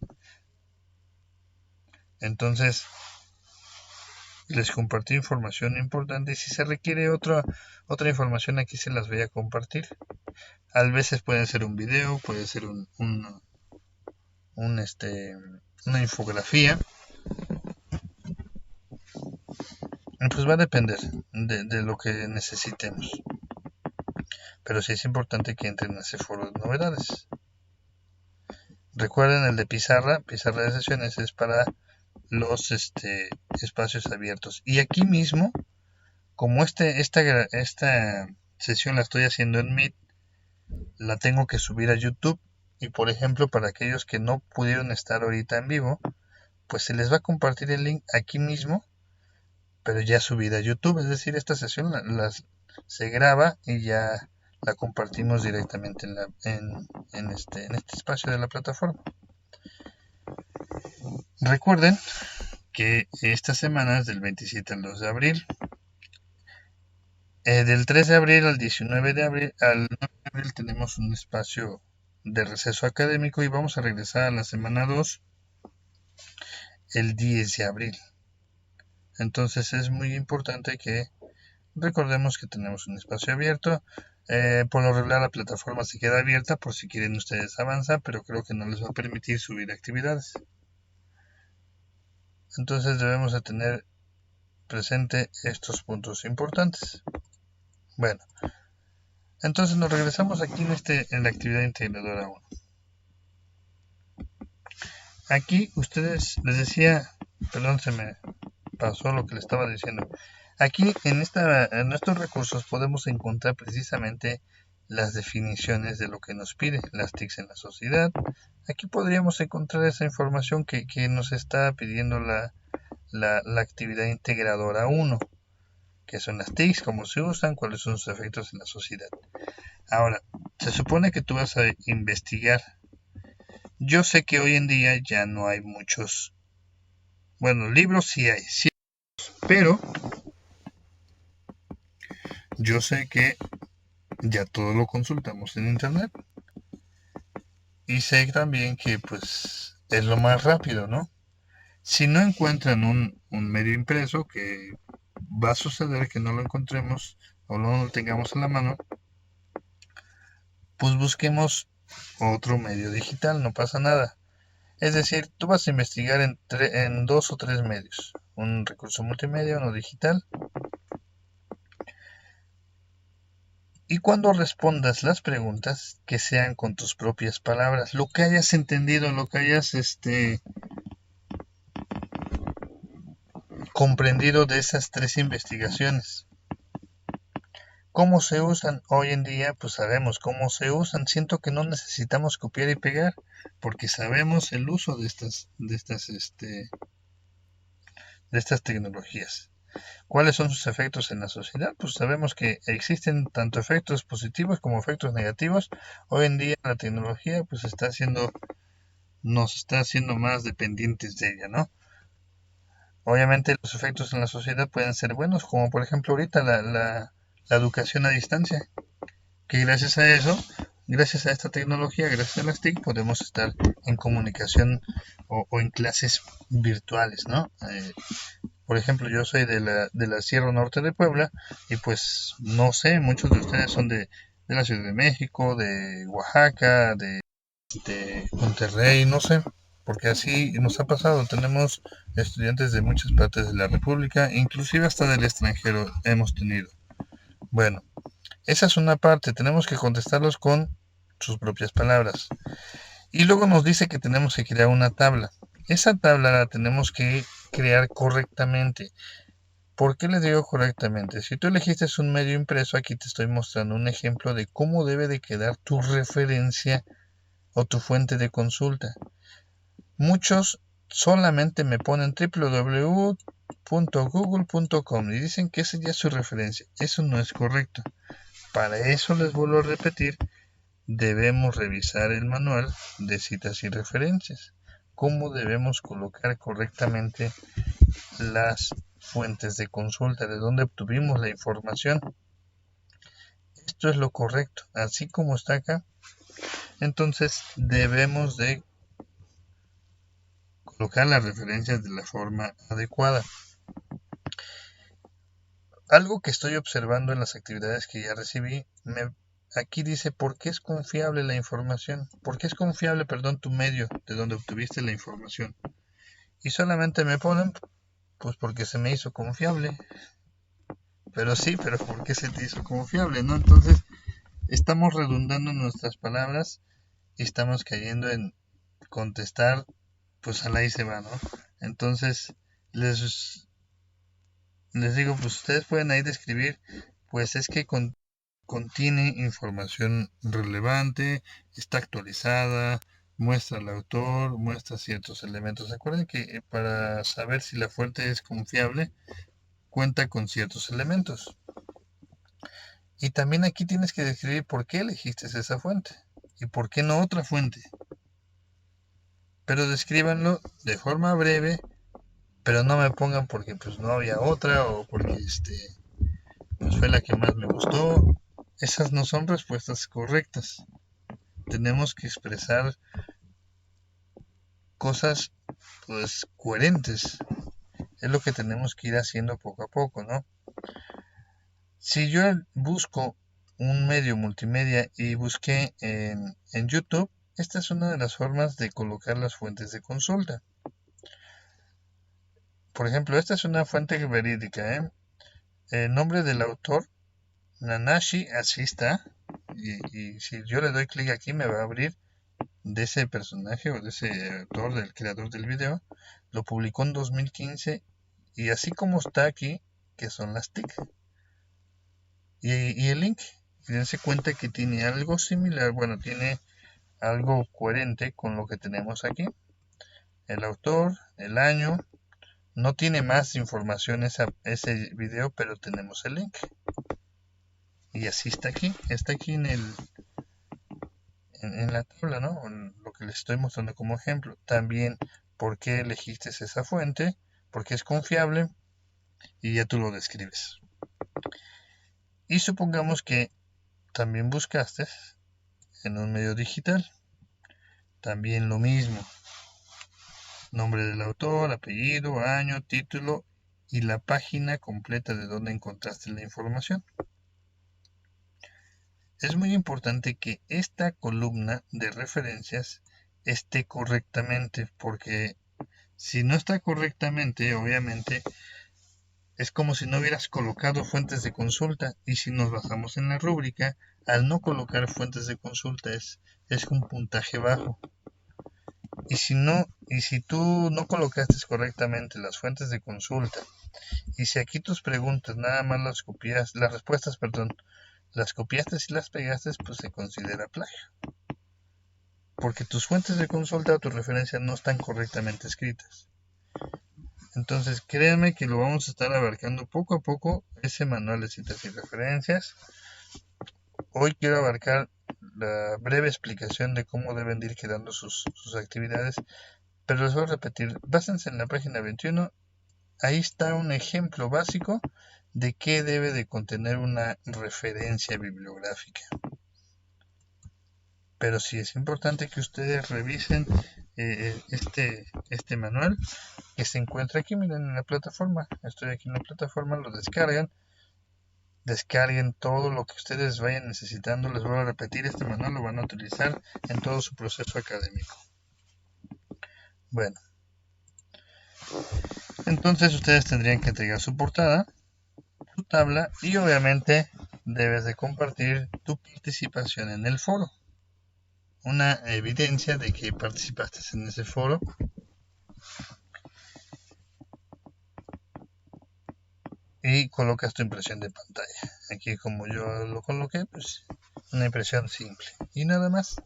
Entonces les compartí información importante y si se requiere otra información aquí se las voy a compartir. A veces puede ser un video, puede ser una infografía. Pues va a depender de lo que necesitemos. Pero sí es importante que entren a ese foro de novedades. Recuerden el de pizarra de sesiones es para los espacios abiertos. Y aquí mismo, como esta sesión la estoy haciendo en Meet, la tengo que subir a YouTube. Y por ejemplo, para aquellos que no pudieron estar ahorita en vivo, pues se les va a compartir el link aquí mismo, pero ya subida a YouTube. Es decir, esta sesión se graba y ya la compartimos directamente en este espacio de la plataforma. Recuerden que esta semana es del 27 al 2 de abril. Del 3 de abril al 19 de abril, al 9 de abril tenemos un espacio de receso académico y vamos a regresar a la semana 2 el 10 de abril. Entonces es muy importante que Recordemos que tenemos un espacio abierto. Por lo regular la plataforma se queda abierta por si quieren ustedes avanzar, pero creo que no les va a permitir subir actividades. Entonces debemos de tener presente estos puntos importantes. Bueno, entonces nos regresamos aquí en la actividad integradora 1. Aquí ustedes, les decía, perdón, se me pasó lo que les estaba diciendo. Aquí en estos recursos podemos encontrar precisamente las definiciones de lo que nos pide las TICs en la sociedad. Aquí podríamos encontrar esa información que nos está pidiendo la actividad integradora 1, que son las TICs, cómo se usan, cuáles son sus efectos en la sociedad. Ahora, se supone que tú vas a investigar. Yo sé que hoy en día ya no hay muchos, bueno, libros sí hay, sí, pero yo sé que ya todo lo consultamos en internet. Y sé también que pues es lo más rápido, ¿no? Si no encuentran un medio impreso, que va a suceder que no lo encontremos o no lo tengamos en la mano, pues busquemos otro medio digital, no pasa nada. Es decir, tú vas a investigar en 2 o 3 medios, un recurso multimedia, uno digital, y cuando respondas las preguntas, que sean con tus propias palabras, lo que hayas entendido, lo que hayas comprendido de esas 3 investigaciones. ¿Cómo se usan? Hoy en día pues sabemos cómo se usan. Siento que no necesitamos copiar y pegar porque sabemos el uso de estas tecnologías. ¿Cuáles son sus efectos en la sociedad? Pues sabemos que existen tanto efectos positivos como efectos negativos. Hoy en día la tecnología pues nos está haciendo más dependientes de ella, ¿no? Obviamente los efectos en la sociedad pueden ser buenos, como por ejemplo ahorita la educación a distancia, que gracias a eso, gracias a esta tecnología, gracias a las TIC, podemos estar en comunicación o en clases virtuales, ¿no? Por ejemplo, yo soy de la Sierra Norte de Puebla y pues no sé, muchos de ustedes son de la Ciudad de México, de Oaxaca, de Monterrey, no sé, porque así nos ha pasado. Tenemos estudiantes de muchas partes de la República, inclusive hasta del extranjero hemos tenido. Bueno, esa es una parte, tenemos que contestarlos con sus propias palabras. Y luego nos dice que tenemos que crear una tabla. Esa tabla la tenemos que crear correctamente. ¿Por qué les digo correctamente? Si tú elegiste un medio impreso, aquí te estoy mostrando un ejemplo de cómo debe de quedar tu referencia o tu fuente de consulta. Muchos solamente me ponen www.google.com y dicen que esa ya es su referencia. Eso no es correcto. Para eso les vuelvo a repetir, debemos revisar el manual de citas y referencias. Cómo debemos colocar correctamente las fuentes de consulta, de dónde obtuvimos la información. Esto es lo correcto, así como está acá. Entonces debemos de colocar las referencias de la forma adecuada. Algo que estoy observando en las actividades que ya recibí, aquí dice por qué es confiable la información, por qué es confiable, perdón, tu medio de donde obtuviste la información. Y solamente me ponen, pues porque se me hizo confiable. Pero sí, pero ¿por qué se te hizo confiable, no? Entonces, estamos redundando nuestras palabras y estamos cayendo en contestar, pues al ahí se va, ¿no? Entonces, les digo, pues ustedes pueden ahí describir, pues es que contiene información relevante, está actualizada, muestra al autor, muestra ciertos elementos. Acuérdense que para saber si la fuente es confiable, cuenta con ciertos elementos. Y también aquí tienes que describir por qué elegiste esa fuente y por qué no otra fuente. Pero descríbanlo de forma breve, pero no me pongan porque pues no había otra o porque pues fue la que más me gustó. Esas no son respuestas correctas. Tenemos que expresar cosas pues coherentes. Es lo que tenemos que ir haciendo poco a poco, ¿no? Si yo busco un medio multimedia y busqué en YouTube, esta es una de las formas de colocar las fuentes de consulta. Por ejemplo, esta es una fuente verídica, El nombre del autor, Nanashi, así está. Y si yo le doy clic aquí, me va a abrir de ese personaje o de ese autor, del creador del video. Lo publicó en 2015 y así como está aquí, que son las TIC. Y el link, y dense cuenta que tiene algo similar, bueno, tiene algo coherente con lo que tenemos aquí. El autor, el año, no tiene más información ese video, pero tenemos el link. Y así está aquí en la tabla, ¿no? Lo que les estoy mostrando como ejemplo. También por qué elegiste esa fuente, porque es confiable y ya tú lo describes. Y supongamos que también buscaste en un medio digital. También lo mismo. Nombre del autor, apellido, año, título y la página completa de donde encontraste la información. Es muy importante que esta columna de referencias esté correctamente, porque si no está correctamente, obviamente, es como si no hubieras colocado fuentes de consulta. Y si nos basamos en la rúbrica, al no colocar fuentes de consulta es un puntaje bajo. Y si tú no colocaste correctamente las fuentes de consulta, y si aquí tus preguntas nada más las respuestas, las copiaste y las pegaste, pues se considera plagio. Porque tus fuentes de consulta o tus referencias no están correctamente escritas. Entonces, créanme que lo vamos a estar abarcando poco a poco, ese manual de citas y referencias. Hoy quiero abarcar la breve explicación de cómo deben de ir quedando sus actividades, pero les voy a repetir, básense en la página 21, ahí está un ejemplo básico de qué debe de contener una referencia bibliográfica. Pero sí es importante que ustedes revisen este manual que se encuentra aquí, miren, en la plataforma. Estoy aquí en la plataforma, lo descarguen todo lo que ustedes vayan necesitando. Les voy a repetir, este manual lo van a utilizar en todo su proceso académico. Bueno, entonces ustedes tendrían que entregar su portada, su tabla y obviamente debes de compartir tu participación en el foro. Una evidencia de que participaste en ese foro. Y colocas tu impresión de pantalla. Aquí como yo lo coloqué, pues una impresión simple y nada más.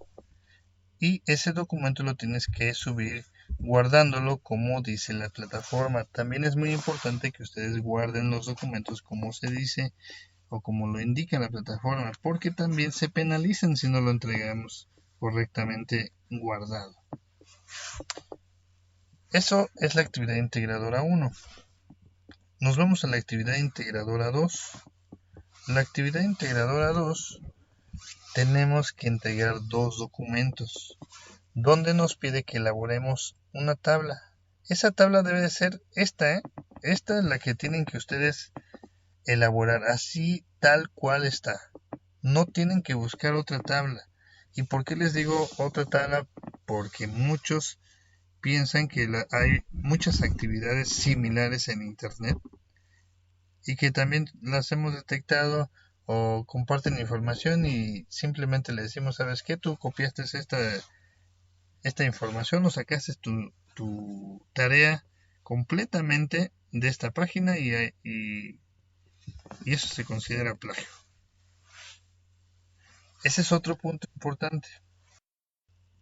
Y ese documento lo tienes que subir guardándolo como dice la plataforma. También es muy importante que ustedes guarden los documentos como se dice o como lo indica la plataforma, porque también se penalizan si no lo entregamos correctamente guardado. Eso es la actividad integradora 1. Nos vamos a la actividad integradora 2. La actividad integradora 2 tenemos que integrar dos documentos donde nos pide que elaboremos una tabla. Esa tabla debe de ser esta, Esta es la que tienen que ustedes elaborar así tal cual está. No tienen que buscar otra tabla. ¿Y por qué les digo otra tabla? Porque muchos piensan que hay muchas actividades similares en internet y que también las hemos detectado o comparten información y simplemente le decimos, ¿sabes qué? Tú copiaste esta información o sacaste tu tarea completamente de esta página y eso se considera plagio. Ese es otro punto importante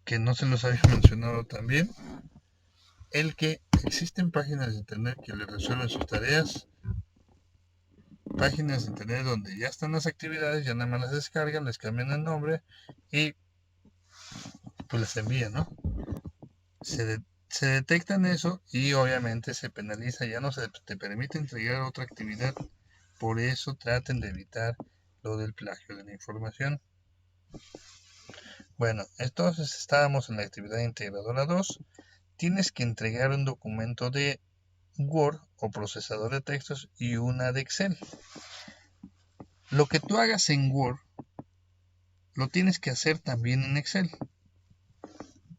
que no se los había mencionado también, el que existen páginas de internet que les resuelven sus tareas, páginas de internet donde ya están las actividades, ya nada más las descargan, les cambian el nombre y pues les envían, ¿no? Se detectan eso y obviamente se penaliza, ya no se te permite entregar otra actividad. Por eso traten de evitar lo del plagio de la información. Bueno, entonces estábamos en la actividad integradora 2. Tienes que entregar un documento de Word o procesador de textos y una de Excel. Lo que tú hagas en Word, lo tienes que hacer también en Excel.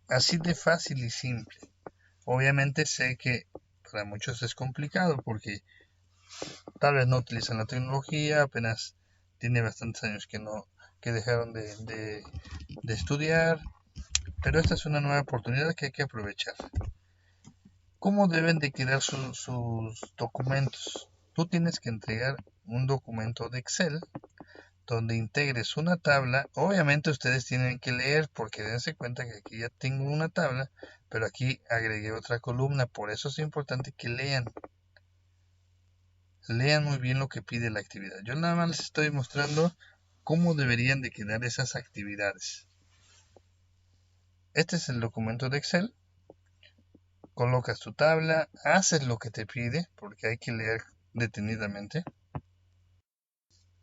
Así de fácil y simple. Obviamente sé que para muchos es complicado porque tal vez no utilizan la tecnología, apenas tiene bastantes años que dejaron de estudiar, pero esta es una nueva oportunidad que hay que aprovechar. ¿Cómo deben de quedar sus documentos? Tú tienes que entregar un documento de Excel donde integres una tabla. Obviamente ustedes tienen que leer porque dense cuenta que aquí ya tengo una tabla, pero aquí agregué otra columna. Por eso es importante que lean. Lean muy bien lo que pide la actividad. Yo nada más les estoy mostrando cómo deberían de quedar esas actividades. Este es el documento de Excel. Colocas tu tabla, haces lo que te pide, porque hay que leer detenidamente.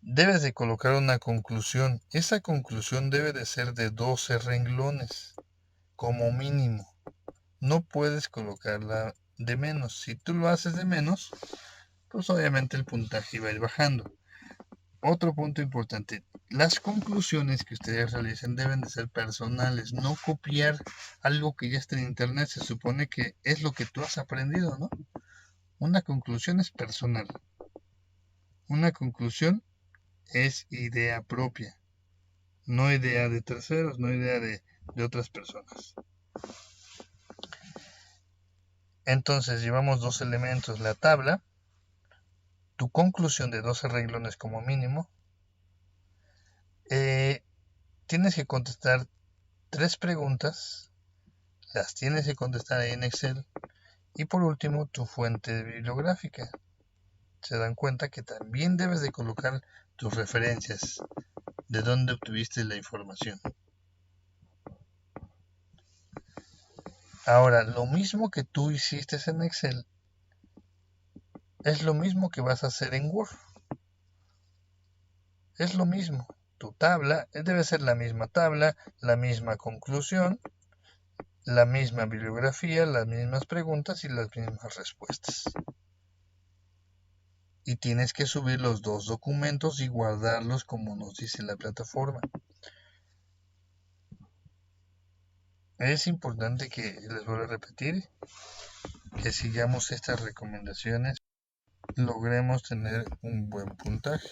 Debes de colocar una conclusión. Esa conclusión debe de ser de 12 renglones, como mínimo. No puedes colocarla de menos. Si tú lo haces de menos, pues obviamente el puntaje va a ir bajando. Otro punto importante, las conclusiones que ustedes realicen deben de ser personales, no copiar algo que ya está en internet. Se supone que es lo que tú has aprendido, ¿no? Una conclusión es personal. Una conclusión es idea propia, no idea de terceros, no idea de otras personas. Entonces llevamos dos elementos, la tabla, tu conclusión de 12 renglones como mínimo. Tienes que contestar 3 preguntas, las tienes que contestar ahí en Excel. Y por último, tu fuente bibliográfica. Se dan cuenta que también debes de colocar tus referencias, de dónde obtuviste la información. Ahora, lo mismo que tú hiciste en Excel, es lo mismo que vas a hacer en Word. Es lo mismo. Tu tabla debe ser la misma tabla, la misma conclusión, la misma bibliografía, las mismas preguntas y las mismas respuestas. Y tienes que subir los dos documentos y guardarlos como nos dice la plataforma. Es importante que, les vuelvo a repetir, que sigamos estas recomendaciones, logremos tener un buen puntaje.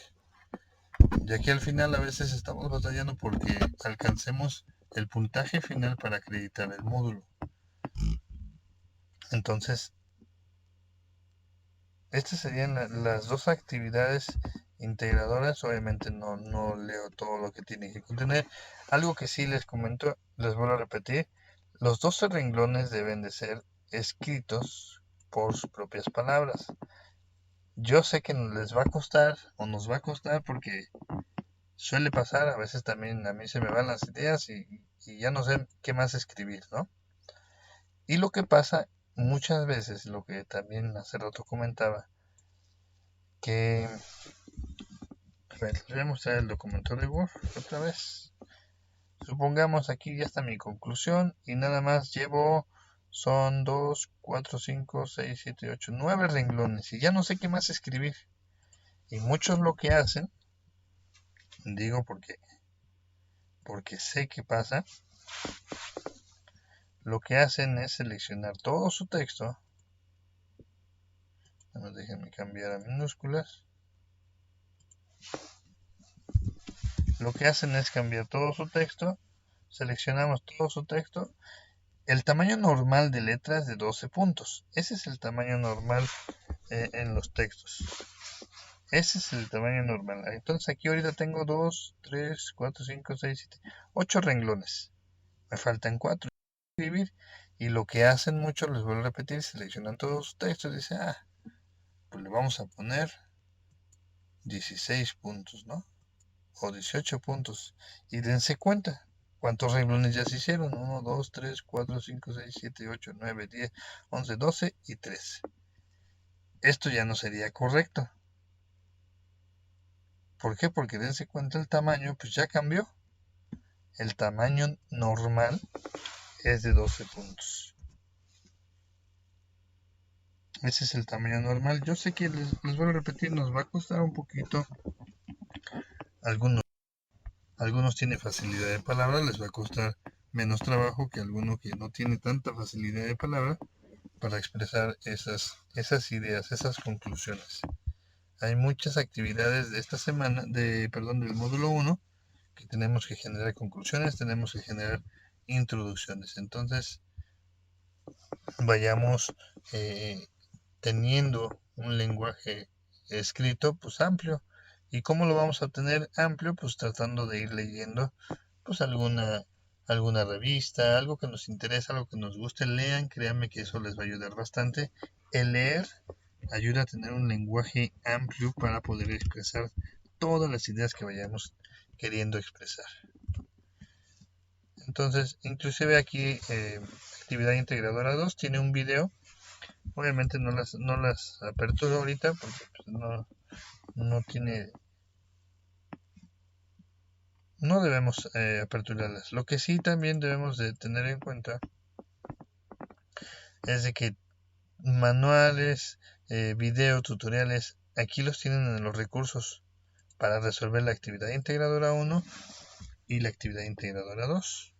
Ya que al final a veces estamos batallando porque alcancemos el puntaje final para acreditar el módulo. Entonces, estas serían las dos actividades integradoras. Obviamente no leo todo lo que tiene que contener. Algo que sí les comento, les vuelvo a repetir, los 12 renglones deben de ser escritos por sus propias palabras. Yo sé que les va a costar o nos va a costar porque suele pasar, a veces también a mí se me van las ideas y ya no sé qué más escribir, ¿no? Y lo que pasa muchas veces, lo que también hace rato comentaba, que, a ver, les voy a mostrar el documento de Word otra vez. Supongamos aquí ya está mi conclusión y nada más llevo, son 2, 4, 5, 6, 7, 8, 9 renglones y ya no sé qué más escribir. Y muchos lo que hacen, digo porque sé que pasa, lo que hacen es seleccionar todo su texto. Déjenme cambiar a minúsculas. Lo que hacen es cambiar todo su texto. Seleccionamos todo su texto. El tamaño normal de letra es de 12 puntos. Ese es el tamaño normal en los textos. Ese es el tamaño normal. Entonces aquí ahorita tengo 2, 3, 4, 5, 6, 7, 8 renglones. Me faltan 4 escribir. Y lo que hacen muchos, les vuelvo a repetir, seleccionan todos sus textos y dicen, pues le vamos a poner 16 puntos, ¿no? O 18 puntos. Y dense cuenta cuántos renglones ya se hicieron. 1, 2, 3, 4, 5, 6, 7, 8, 9, 10, 11, 12 y 13. Esto ya no sería correcto. ¿Por qué? Porque dense cuenta el tamaño, pues ya cambió. El tamaño normal es de 12 puntos. Ese es el tamaño normal. Yo sé que les voy a repetir, nos va a costar un poquito algunos tienen facilidad de palabra, les va a costar menos trabajo que alguno que no tiene tanta facilidad de palabra para expresar esas ideas, esas conclusiones. Hay muchas actividades de esta semana, del módulo 1, que tenemos que generar conclusiones, tenemos que generar introducciones. Entonces, vayamos teniendo un lenguaje escrito pues amplio. ¿Y cómo lo vamos a tener amplio? Pues tratando de ir leyendo pues alguna revista, algo que nos interesa, algo que nos guste, lean, créanme que eso les va a ayudar bastante. El leer ayuda a tener un lenguaje amplio para poder expresar todas las ideas que vayamos queriendo expresar. Entonces, inclusive aquí actividad integradora 2 tiene un video. Obviamente no las aperturo ahorita porque pues, no debemos aperturarlas. Lo que sí también debemos de tener en cuenta es de que manuales, video, tutoriales, aquí los tienen en los recursos para resolver la actividad integradora 1 y la actividad integradora 2.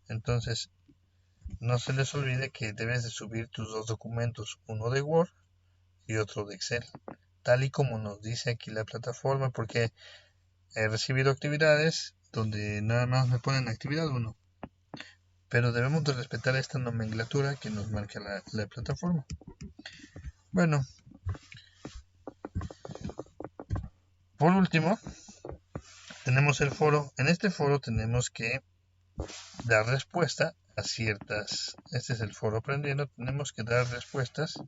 Entonces, no se les olvide que debes de subir tus dos documentos, uno de Word y otro de Excel, tal y como nos dice aquí la plataforma, porque he recibido actividades donde nada más me ponen actividad 1, pero debemos de respetar esta nomenclatura que nos marca la plataforma. Bueno, por último, tenemos el foro. En este foro tenemos que dar respuesta a este es el foro aprendiendo, tenemos que dar respuestas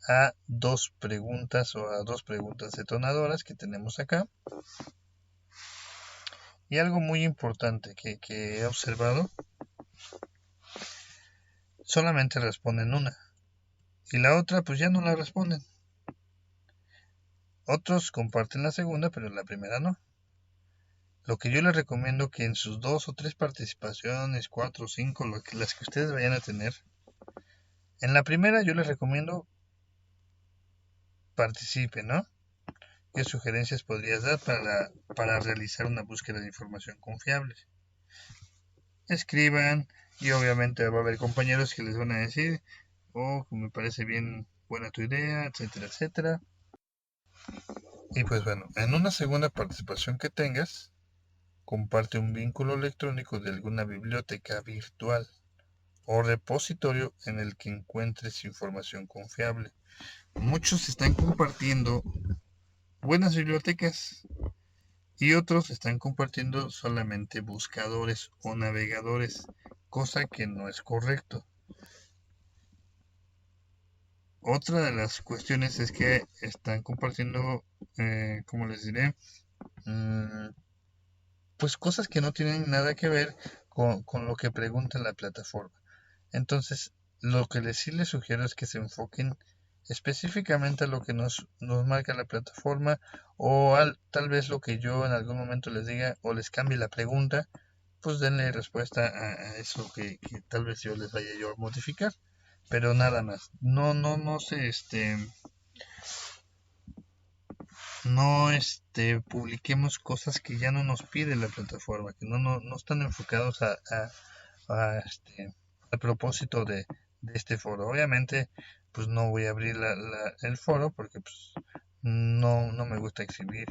a dos preguntas o a dos preguntas detonadoras que tenemos acá. Y algo muy importante que he observado, solamente responden una y la otra pues ya no la responden. Otros comparten la segunda, pero la primera no. Lo que yo les recomiendo que en sus 2 o 3 participaciones, 4 o 5, las que ustedes vayan a tener, en la primera yo les recomiendo participen, ¿no? ¿Qué sugerencias podrías dar para realizar una búsqueda de información confiable? Escriban y obviamente va a haber compañeros que les van a decir, oh, me parece bien buena tu idea, etcétera, etcétera. Y pues bueno, en una segunda participación que tengas, comparte un vínculo electrónico de alguna biblioteca virtual o repositorio en el que encuentres información confiable. Muchos están compartiendo buenas bibliotecas y otros están compartiendo solamente buscadores o navegadores, cosa que no es correcto. Otra de las cuestiones es que están compartiendo, ¿cómo les diré? Pues cosas que no tienen nada que ver con lo que pregunta la plataforma. Entonces, lo que sí les sugiero es que se enfoquen específicamente a lo que nos marca la plataforma o tal vez lo que yo en algún momento les diga o les cambie la pregunta, pues denle respuesta a eso que tal vez yo les vaya yo a modificar, pero nada más. No publiquemos cosas que ya no nos pide la plataforma, que no están enfocados a propósito de este foro. Obviamente, pues no voy a abrir el foro porque pues no me gusta exhibir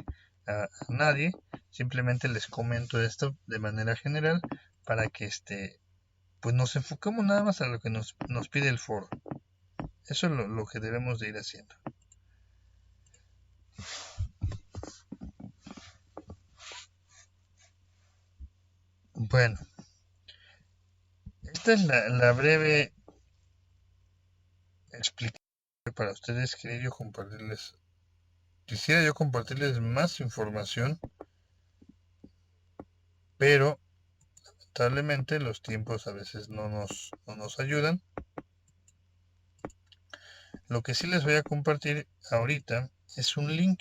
a nadie. Simplemente les comento esto de manera general para que pues nos enfocamos nada más a lo que nos pide el foro. Eso es lo que debemos de ir haciendo. Bueno, esta es la breve explicación para ustedes. Quisiera yo compartirles más información, pero lamentablemente los tiempos a veces no nos ayudan. Lo que sí les voy a compartir ahorita es un link.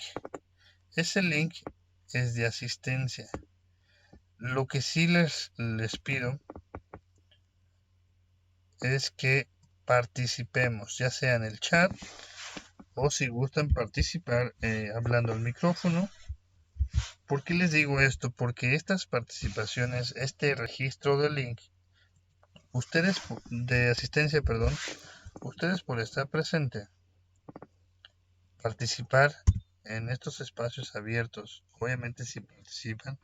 Ese link es de asistencia. Lo que sí les pido es que participemos, ya sea en el chat o si gustan participar hablando al micrófono ¿Por qué les digo esto? Porque estas participaciones, este registro del link, ustedes de asistencia, perdón, ustedes por estar presente, participar en estos espacios abiertos, obviamente si participan,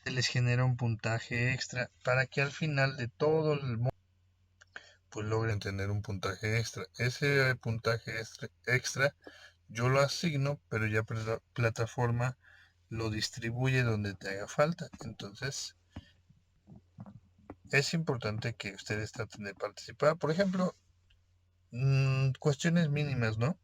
se les genera un puntaje extra para que al final de todo el mundo pues logren tener un puntaje extra. Ese puntaje extra yo lo asigno, pero ya la plataforma lo distribuye donde te haga falta. Entonces es importante que ustedes traten de participar. Por ejemplo, cuestiones mínimas, ¿no?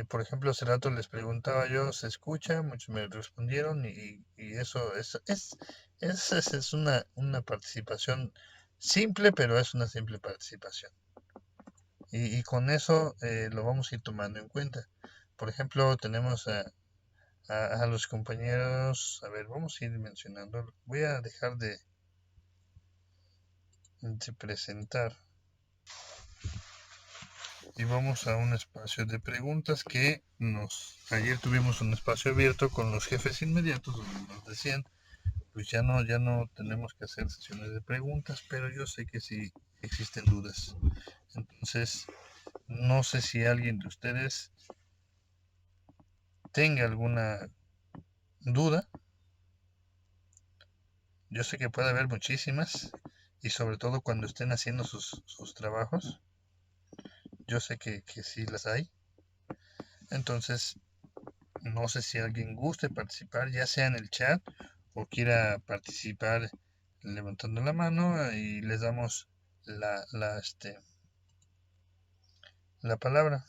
Por ejemplo, hace rato les preguntaba yo, ¿se escucha? Muchos me respondieron y eso es una participación simple, pero es una simple participación. Y con eso lo vamos a ir tomando en cuenta. Por ejemplo, tenemos a los compañeros, a ver, vamos a ir mencionando. Voy a dejar de presentar y vamos a un espacio de preguntas que ayer tuvimos un espacio abierto con los jefes inmediatos donde nos decían, pues ya no tenemos que hacer sesiones de preguntas, pero yo sé que sí existen dudas. Entonces, no sé si alguien de ustedes tenga alguna duda. Yo sé que puede haber muchísimas y sobre todo cuando estén haciendo sus trabajos. Yo sé que sí las hay. Entonces, no sé si alguien guste participar, ya sea en el chat o quiera participar levantando la mano y les damos la palabra.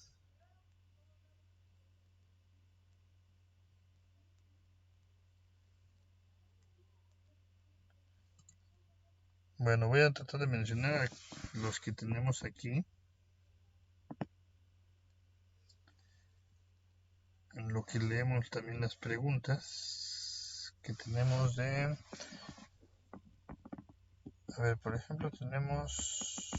Bueno, voy a tratar de mencionar a los que tenemos aquí. En lo que leemos también las preguntas que tenemos de... A ver, por ejemplo, tenemos...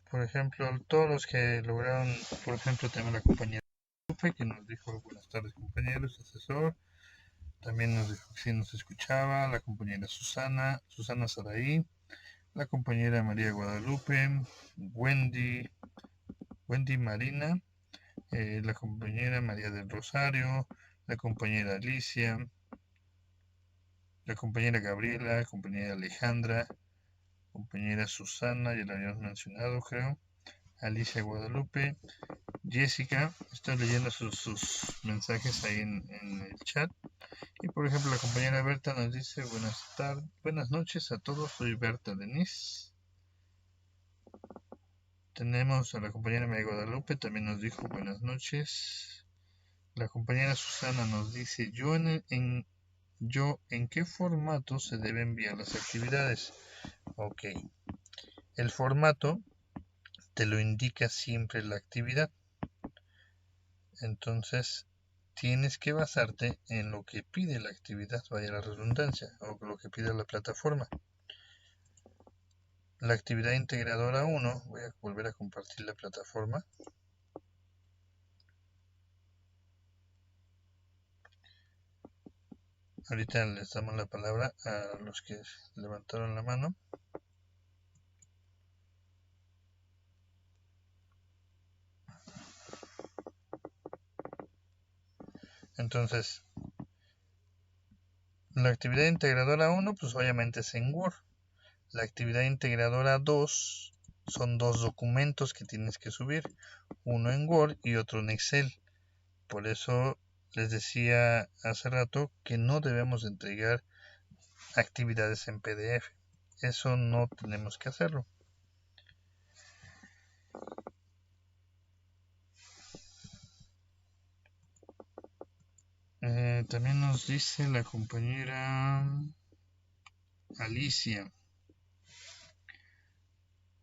Por ejemplo, todos los que lograron, por ejemplo, tenemos la compañera Lupe, que nos dijo buenas tardes compañeros, asesor. También nos dijo que sí nos escuchaba, la compañera Susana Saraí, la compañera María Guadalupe, Wendy Marina, la compañera María del Rosario, la compañera Alicia, la compañera Gabriela, la compañera Alejandra, compañera Susana, ya la habíamos mencionado creo, Alicia Guadalupe, Jessica, estoy leyendo sus mensajes ahí en el chat. Y por ejemplo, la compañera Berta nos dice buenas noches a todos, soy Berta Denise. Tenemos a la compañera María Guadalupe, también nos dijo buenas noches. La compañera Susana nos dice, yo en qué formato se deben enviar las actividades. Ok, el formato te lo indica siempre la actividad. Entonces, tienes que basarte en lo que pide la actividad, vaya la redundancia, o lo que pide la plataforma. La actividad integradora 1, voy a volver a compartir la plataforma. Ahorita les damos la palabra a los que levantaron la mano. Entonces, la actividad integradora 1, pues obviamente es en Word. La actividad integradora 2 son dos documentos que tienes que subir, uno en Word y otro en Excel. Por eso les decía hace rato que no debemos entregar actividades en PDF. Eso no tenemos que hacerlo. También nos dice la compañera Alicia.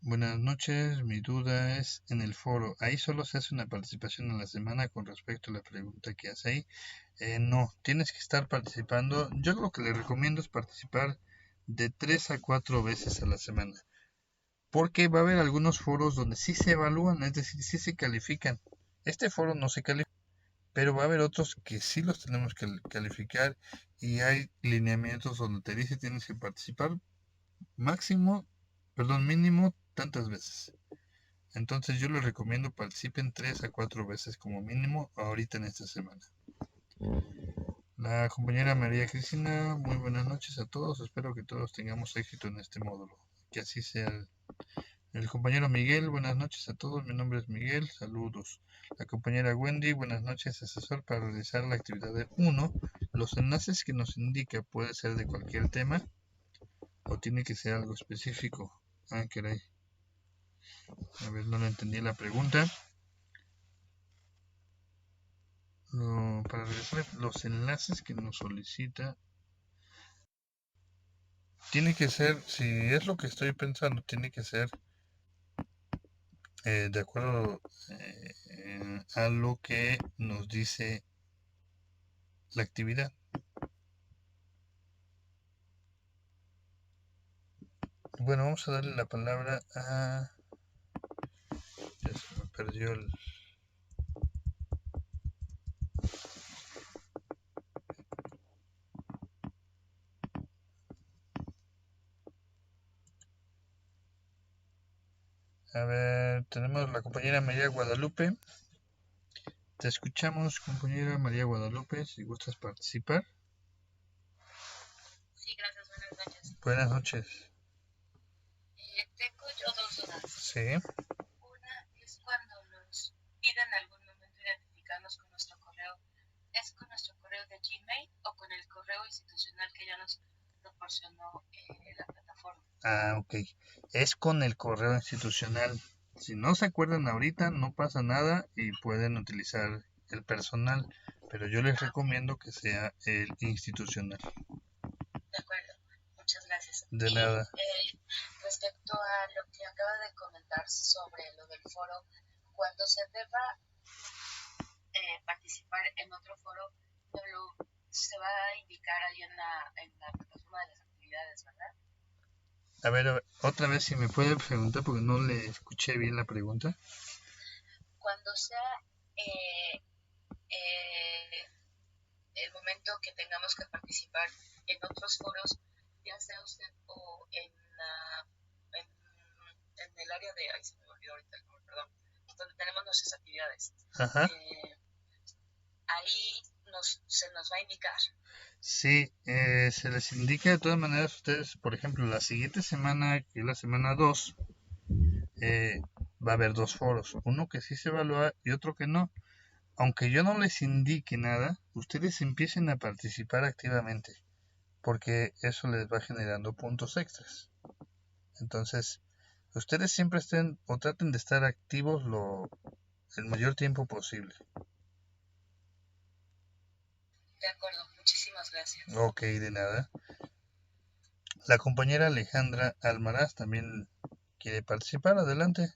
Buenas noches, mi duda es en el foro. Ahí solo se hace una participación a la semana con respecto a la pregunta que hace ahí. No, tienes que estar participando. Yo lo que le recomiendo es participar de 3 a 4 veces a la semana. Porque va a haber algunos foros donde sí se evalúan, es decir, sí se califican. Este foro no se califica, pero va a haber otros que sí los tenemos que calificar y hay lineamientos donde te dice tienes que participar mínimo tantas veces. Entonces yo les recomiendo participen 3 a 4 veces como mínimo ahorita en esta semana. La compañera María Cristina, muy buenas noches a todos, espero que todos tengamos éxito en este módulo, que así sea. El compañero Miguel, buenas noches a todos, mi nombre es Miguel, saludos. La compañera Wendy, buenas noches, asesor para realizar la actividad de 1. Los enlaces que nos indica puede ser de cualquier tema o tiene que ser algo específico. Ah, caray. A ver, no le entendí la pregunta. Para realizar los enlaces que nos solicita, tiene que ser, si es lo que estoy pensando, tiene que ser de acuerdo a lo que nos dice la actividad. Bueno, vamos a darle la palabra a... Ya se me perdió el... A ver, tenemos la compañera María Guadalupe. Te escuchamos, compañera María Guadalupe, si gustas participar. Sí, gracias, buenas noches. Buenas noches. Tengo yo dos dudas. Sí. Una es cuando nos piden en algún momento identificarnos con nuestro correo. ¿Es con nuestro correo de Gmail o con el correo institucional que ya nos proporcionó la plataforma? Ah, ok. Es con el correo institucional. Si no se acuerdan ahorita, no pasa nada y pueden utilizar el personal, pero yo les recomiendo que sea el institucional. De acuerdo, muchas gracias. De nada. Respecto a lo que acaba de comentar sobre lo del foro, cuando se deba participar en otro foro, se va a indicar ahí en la plataforma de las actividades, ¿verdad? A ver, otra vez si me puede preguntar porque no le escuché bien la pregunta. Cuando sea eh, el momento que tengamos que participar en otros foros, ya sea usted o en el área de, ay, se me olvidó ahorita el nombre, perdón, donde tenemos nuestras actividades. Ajá. Ahí se nos va a indicar. Sí, se les indica de todas maneras a ustedes, por ejemplo, la siguiente semana, que es la semana 2, va a haber 2 foros, uno que sí se evalúa y otro que no. Aunque yo no les indique nada, ustedes empiecen a participar activamente, porque eso les va generando puntos extras. Entonces, ustedes siempre estén o traten de estar activos el mayor tiempo posible. De acuerdo, muchísimas gracias. Ok, de nada. La compañera Alejandra Almaraz también quiere participar, adelante.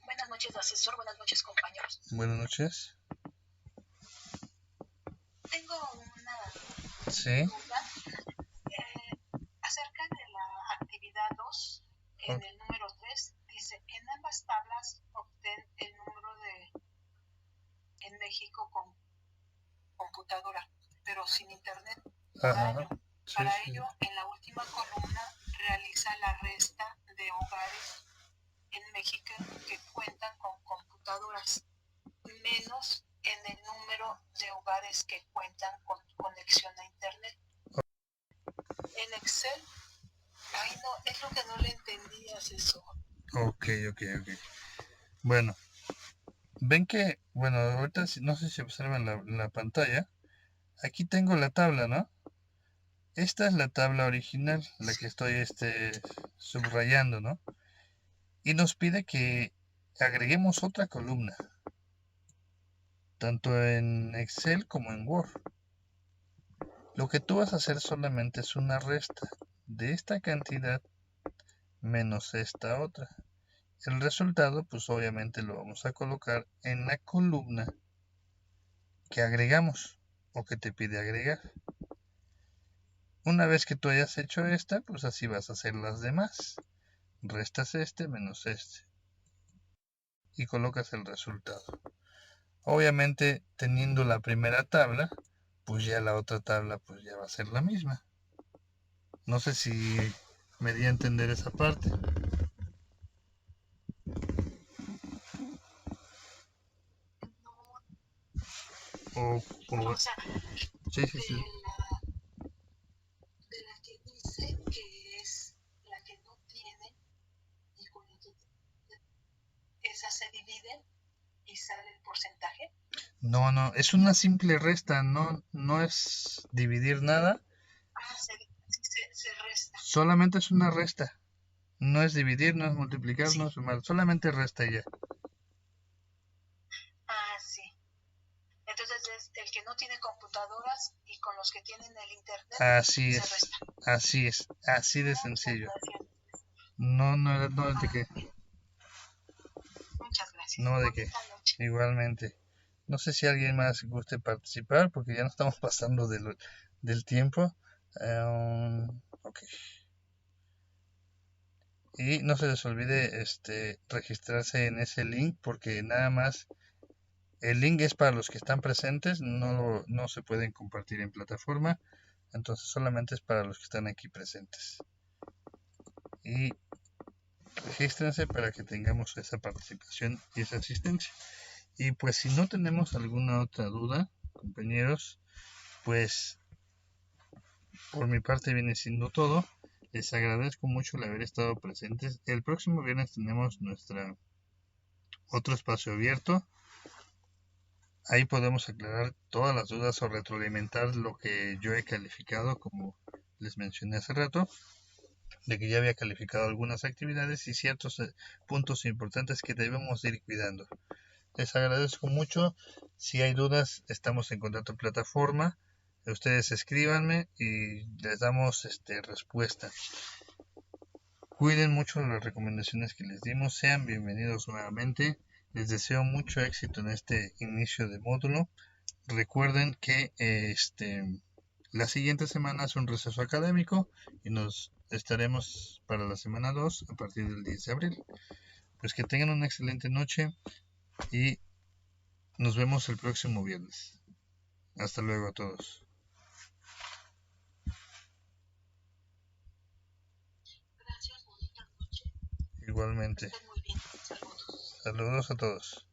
Buenas noches, asesor. Buenas noches, compañeros. Buenas noches. Tengo una Sí. duda acerca de la actividad 2, en el número 3, dice, en ambas tablas obtén el número en México con computadora, pero sin internet por año. Sí, Para sí. ello, en la última columna realiza la resta de hogares en México que cuentan con computadoras, menos en el número de hogares que cuentan con conexión a internet. En Excel, ay no, es lo que no le entendí, asesor. Ok. Bueno, ven que, bueno, ahorita no sé si observan la pantalla. Aquí tengo la tabla, ¿no? Esta es la tabla original, la que estoy subrayando, ¿no? Y nos pide que agreguemos otra columna, tanto en Excel como en Word. Lo que tú vas a hacer solamente es una resta de esta cantidad menos esta otra. El resultado, pues obviamente lo vamos a colocar en la columna que agregamos o que te pide agregar. Una vez que tú hayas hecho esta, pues así vas a hacer las demás. Restas este menos este y colocas el resultado. Obviamente, teniendo la primera tabla, pues ya la otra tabla pues ya va a ser la misma. No sé si me di a entender esa parte. O, O sea, sí, sí, sí. De la que dice que es la que no tiene y con la que esas se dividen y sale el porcentaje. No, no, es una simple resta, no es dividir nada. Ah, se resta. Solamente es una resta. No es dividir, no es multiplicar, sí, no es sumar, solamente resta y ya. Ah, sí. Entonces es el que no tiene computadoras y con los que tienen el internet. Así se es, resta. así es, así de sencillo. No, no, no, de qué. Muchas gracias. No, de qué. Igualmente. No sé si alguien más guste participar porque ya no estamos pasando del tiempo. Ok. Y no se les olvide registrarse en ese link porque nada más el link es para los que están presentes, no se pueden compartir en plataforma, entonces solamente es para los que están aquí presentes. Y regístrense para que tengamos esa participación y esa asistencia. Y pues si no tenemos alguna otra duda, compañeros, pues por mi parte viene siendo todo. Les agradezco mucho el haber estado presentes. El próximo viernes tenemos nuestra otro espacio abierto. Ahí podemos aclarar todas las dudas o retroalimentar lo que yo he calificado, como les mencioné hace rato, de que ya había calificado algunas actividades y ciertos puntos importantes que debemos ir cuidando. Les agradezco mucho. Si hay dudas, estamos en contacto en plataforma. Ustedes escríbanme y les damos respuesta. Cuiden mucho las recomendaciones que les dimos. Sean bienvenidos nuevamente. Les deseo mucho éxito en este inicio de módulo. Recuerden que la siguiente semana es un receso académico y nos estaremos para la semana 2 a partir del 10 de abril. Pues que tengan una excelente noche y nos vemos el próximo viernes. Hasta luego a todos. Gracias, bonita noche. Igualmente. Estén muy bien. Saludos. Saludos a todos.